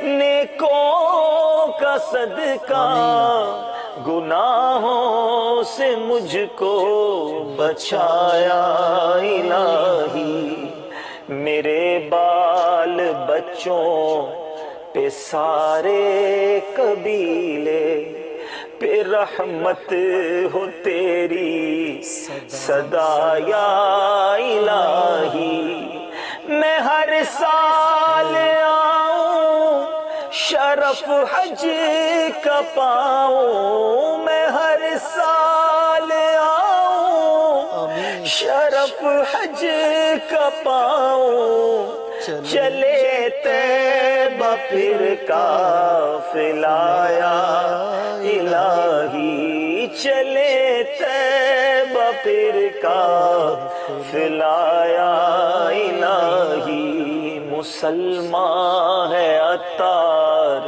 نیکوں کا صدقہ گناہوں سے مجھ کو بچایا الہی میرے بال بچوں پہ سارے قبیلے پہ رحمت ہو تیری صدا یا الہی میں ہر سال آؤں شرف حج کا پاؤں میں ہر سال آؤں شرف حج کا پاؤں چلے طیبہ پھر قافلہ یا الہی چلے طیبہ پھر قافلہ یا الہی مسلمان ہے عطار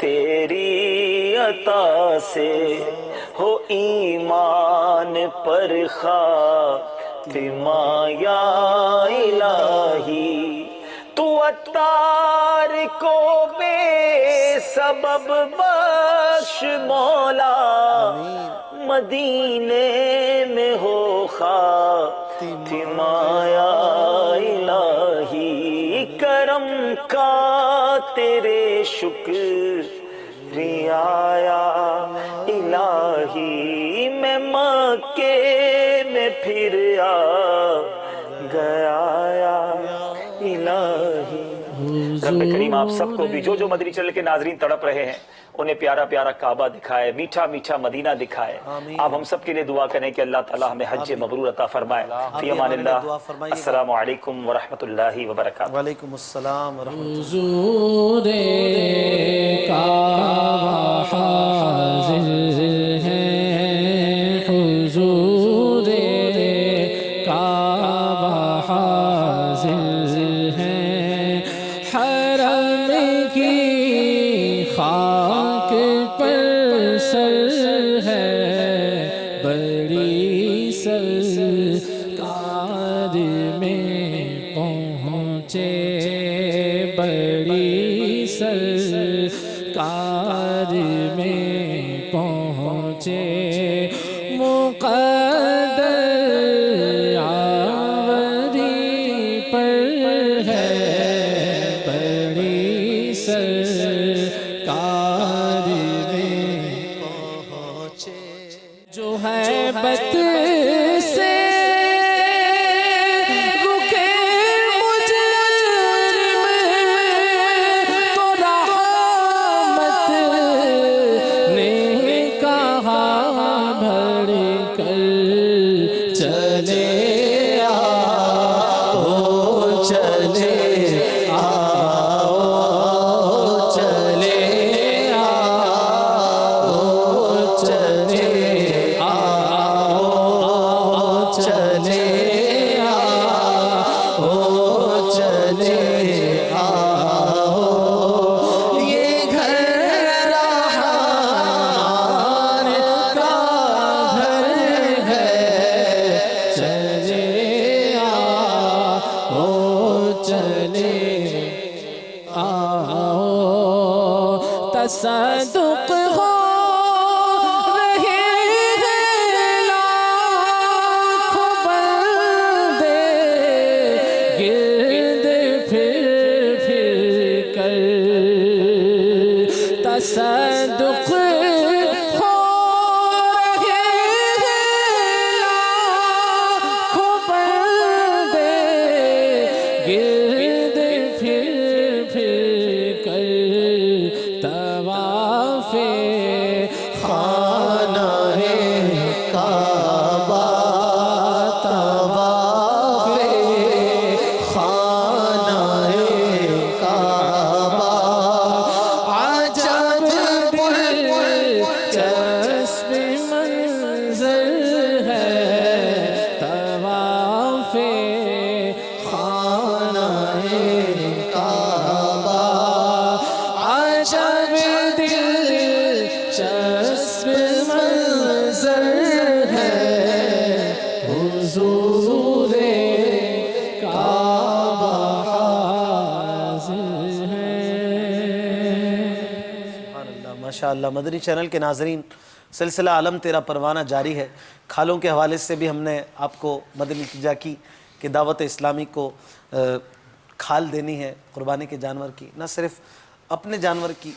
تیری عطا سے ہو ایمان پر خاتمہ یا الہی تو عطار کو بے سبب بخش مولا مدینے میں ہو خاتمہ یا الہی کرم کا تیرے شکریہ یا الہی میں مکے میں پھر آ گیا یا الہی رب کریم آپ سب کو بھی جو مدنی چینل کے ناظرین تڑپ رہے ہیں انہیں پیارا پیارا کعبہ دکھائے میٹھا میٹھا مدینہ دکھائے آپ ہم سب کے لیے دعا کریں کہ اللہ تعالی ہمیں حج مبرور عطا فرمائے فی امان اللہ السلام علیکم ورحمۃ اللہ وبرکاتہ وعلیکم السلام ورحمۃ اللہ حضور کعبہ حاضر ہے حضور کعبہ حاضر ہے حرم کی خاک پر سر ہے بڑی سرکار میں پہنچے بڑی سرکار میں پہنچے مقدر آوری پر ہے بڑی سرکار میں پہنچے جو ہے بت سے رکے مجرم تو رحمت نے کہا بھر کر چلے آؤ چلے آؤ چلے آؤ چلے آؤ چلے آؤ چلے آؤ یہ گھر رحمان کا گھر ہے چلے آؤ چلے آؤ تصدق ہو رہے ہیں لاکھوں بندے گرد پھر کر تصدق ہو رہے ہیں لاکھوں بندے گرد پھر کر طواف خانہ کعبہ طواف خانہ کعبہ عجب دلچسپ منظر ہے طواف ماشاءاللہ مدنی چینل کے ناظرین، سلسلہ عالم تیرا پروانہ جاری ہے۔ کھالوں کے حوالے سے بھی ہم نے آپ کو مدنی التجا کی کہ دعوت اسلامی کو کھال دینی ہے قربانی کے جانور کی، نہ صرف اپنے جانور کی،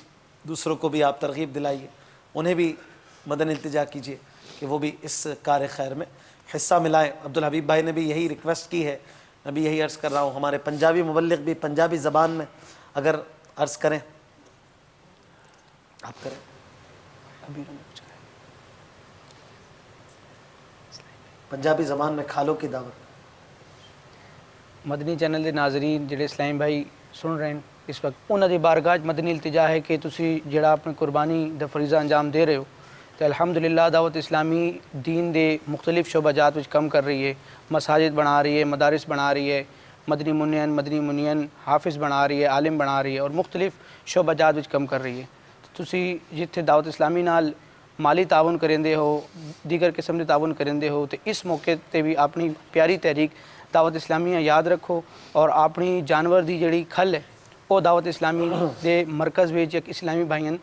دوسروں کو بھی آپ ترغیب دلائیے، انہیں بھی مدنی التجا کیجیے کہ وہ بھی اس کار خیر میں حصہ ملائیں۔ عبدالحبیب بھائی نے بھی یہی ریکویسٹ کی ہے، میں بھی یہی عرض کر رہا ہوں، ہمارے پنجابی مبلغ بھی پنجابی زبان میں اگر عرض کریں، آپ کریں۔ پنجابی زبان میں کھالوں کی دعوت۔ مدنی چینل کے ناظرین جڑے اسلام بھائی سن رہے ہیں اس وقت، انہوں دی بارگاہ مدنی التجا ہے کہ تسی جڑا اپنے قربانی دا فریضہ انجام دے رہے ہو، تو الحمدللہ دعوت اسلامی دین دے مختلف شعبہ جات وچ کم کر رہی ہے، مساجد بنا رہی ہے، مدارس بنا رہی ہے، مدنی منین حافظ بنا رہی ہے، عالم بنا رہی ہے، اور مختلف شعبہ جات وچ کم کر رہی ہے۔ تسی جتھے دعوت اسلامی نال مالی تعاون کریندے ہو، دیگر قسم دے تعاون کریندے ہو، تو اس موقع تے بھی اپنی پیاری تحریک دعوت اسلامیہ یاد رکھو، اور اپنی جانور دی جڑی کھل ہے وہ دعوت اسلامی دے مرکز وچ ایک اسلامی بھائیاں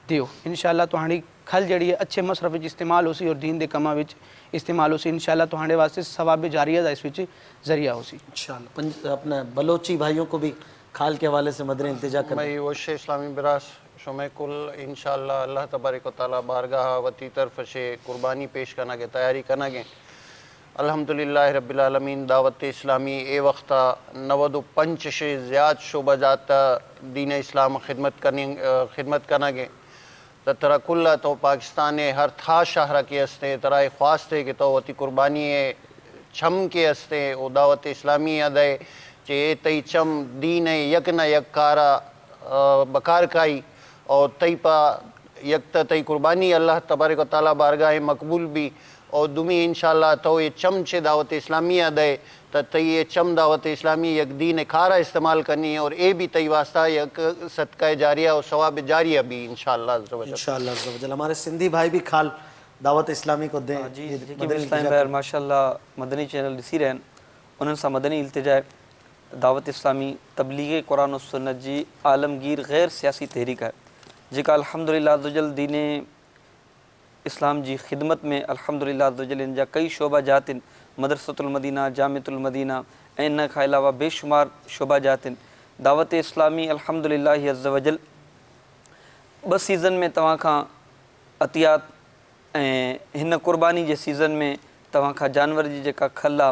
دیو۔ انشاءاللہ تہاڈی کھل جڑی ہے اچھے مصرف وچ استعمال ہو سی اور دین دے کماں وچ استعمال ہو سی، انشاءاللہ تہاڈے واسطے ثواب جاریہ دا اس وچ ذریعہ ہو سی انشاءاللہ۔ اپنے بلوچی بھائیوں کو بھی کھال کے حوالے سے مدنی التجا کریں۔ میں وش اسلامی براس شمع کل انشاءاللہ اللہ تبارک و تعالی بارگاہ وتی طرف سے قربانی پیش کرنا کے تیاری کرنا گے۔ الحمدللہ رب العالمین دعوت اسلامی اے وقتا 95 سے زیادہ شعبہ جات دین اسلام خدمت کرنا گے۔ ترا کل تو پاکستان ہر تھا شہرہ کے ہستے ترائے خواست ہے کہ تو وتی قربانی چھم کے ہستے او دعوت اسلامی ادائے چے تئی چم دین یک نہ یک کارا بکار کائی اور تئی پا یک تئی قربانی اللہ تبارک و تعالی بارگاہ مقبول بھی، اور دمی انشاءاللہ تو یہ چم چے دعوت اسلامی ادائے تو تئی یہ چم دعوت اسلامی یک دین کھارا استعمال کرنی ہے، اور اے بھی تئی واسطہ یک صدقہ جاریہ اور ثواب جاریہ بھی انشاءاللہ عز و جل۔ انشاءاللہ عز و جل۔ ہمارے سندھی بھائی بھی کھال دعوت اسلامی کو دیں۔ جی اسلام بھائی ماشاءاللہ مدنی چینل ڈسی رہن، انہوں سا مدنی التجا دعوت اسلامی تبلیغ قرآن و سنت جی عالمگیر غیر سیاسی تحریک ہے جکا الحمدللہ عز و جل دین اسلام جی خدمت میں الحمدللہ عز و جل ان جا کئی شعبہ جاتن، مدرسۃ المدینہ، جامعۃ المدینہ، ان کھا علاوہ بے شمار شعبہ جاتن۔ دعوت اسلامی الحمدللہ عز و جل بس سیزن میں تواں کھا عطیات ہن قربانی جے سیزن میں تواں کھا جانور جی جکا کھلا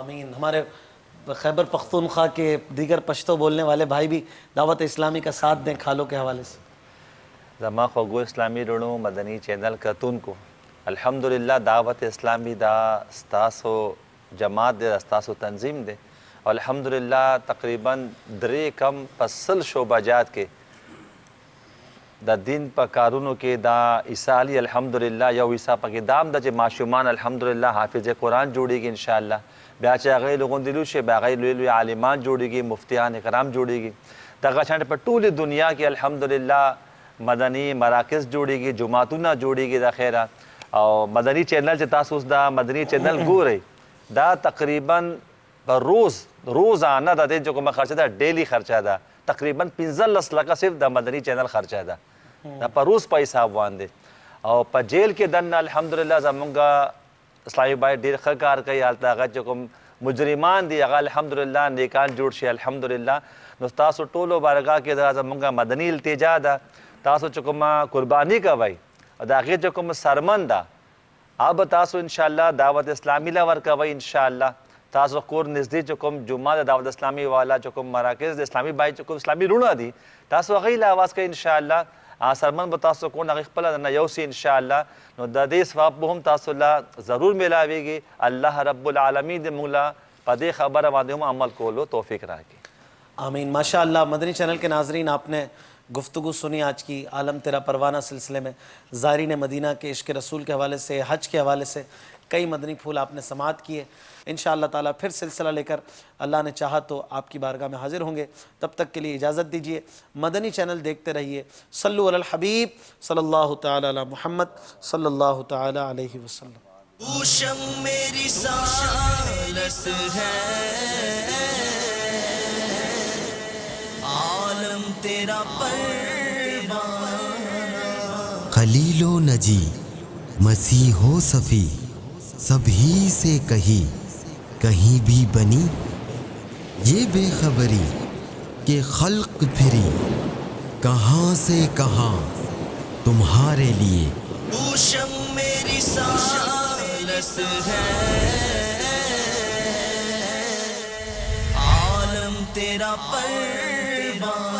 آمین۔ ہمارے خیبر پختونخوا کے دیگر پشتو بولنے والے بھائی بھی دعوت اسلامی کا ساتھ دیں کھالوں کے حوالے سے۔ زما خوگو اسلامی رونو مدنی چینل کتون کو الحمدللہ دعوت اسلامی دا ستاسو جماعت دے ستاسو تنظیم دے، اور الحمدللہ تقریباً درے کم پسل شعبہ جات کے دا دین پا کارونو کے دا عیسالی الحمدللہ یو عیسا پا کے دام دا جے معشومان الحمدللہ حافظ قرآن جوڑی گی انشاءاللہ، بیاچے آگئی لوگوں دلو شے باغئی لوی عالمان جوڑی گی، مفتیان اکرام جوڑی گی، دا غشانٹ پر طول دنیا کی الحمدللہ مدنی مراکز جوڑی گی، جماعتونا جوڑی گی دا خیرہ، اور مدنی چینل چے تاسوس دا مدنی چینل گو رہی دا تقریباً پر روز آنا دا دین جو کم خرچہ دا ڈیلی خرچہ دا تقریباً 15 لکھ صرف دا مدنی چینل خرچہ دا پر روز پیسہ وان دے، اور پر جیل کے دن الحمدللہ زمانگا اسلامی بھائی دیر خکار کئی حالتا آگا جو کم مجرمان دی آگا الحمدللہ نیکان جوڑ شے الحمدللہ نو تاسو ٹولو بارگاہ کے دا زمانگا مدنی التجا دا تاسو چکم قربانی کا بھائی دا آگے چکم سرمن دا اب تاسو انشاءاللہ دعوت اسلامی لور کا بھائی انشاءاللہ تاسو کور نزدی چکم جمعہ دا دعوت اسلامی والا چکم مراکز دا اسلامی بھائی چکم اسلامی رونا دی تاسو اغیل آواز کا انشاءاللہ سرمن بتاسو کون اغیق پلا دنا یوسی انشاءاللہ نو دا دے سواب بہم تاسو اللہ ضرور ملاوے گی۔ اللہ رب العالمین دے مولا پا دے خبر آمادے ہم عمل کولو توفیق راکی۔ آمین. ماشاء اللہ. مدنی چینل کے ناظرین، آپ نے گفتگو سنی آج کی عالم تیرا پروانہ سلسلے میں. زائرین مدینہ کے عشق رسول کے حوالے سے، حج کے حوالے سے کئی مدنی پھول آپ نے سماعت کیے. انشاءاللہ تعالیٰ پھر سلسلہ لے کر اللہ نے چاہا تو آپ کی بارگاہ میں حاضر ہوں گے. تب تک کے لیے اجازت دیجیے. مدنی چینل دیکھتے رہیے. صلو علی الحبیب صلی اللہ تعالی علی محمد صلی اللہ تعالی علیہ وسلم. اوشم میری سالس ہے، عالم تیرا پروانہ. خلیل و نجی مسیح و صفی سبھی سے کہیں بھی بنی یہ بے خبری کہ خلق پھری کہاں سے کہاں تمہارے لیے. اوشم میری سالس ہے، عالم تیرا پروانہ.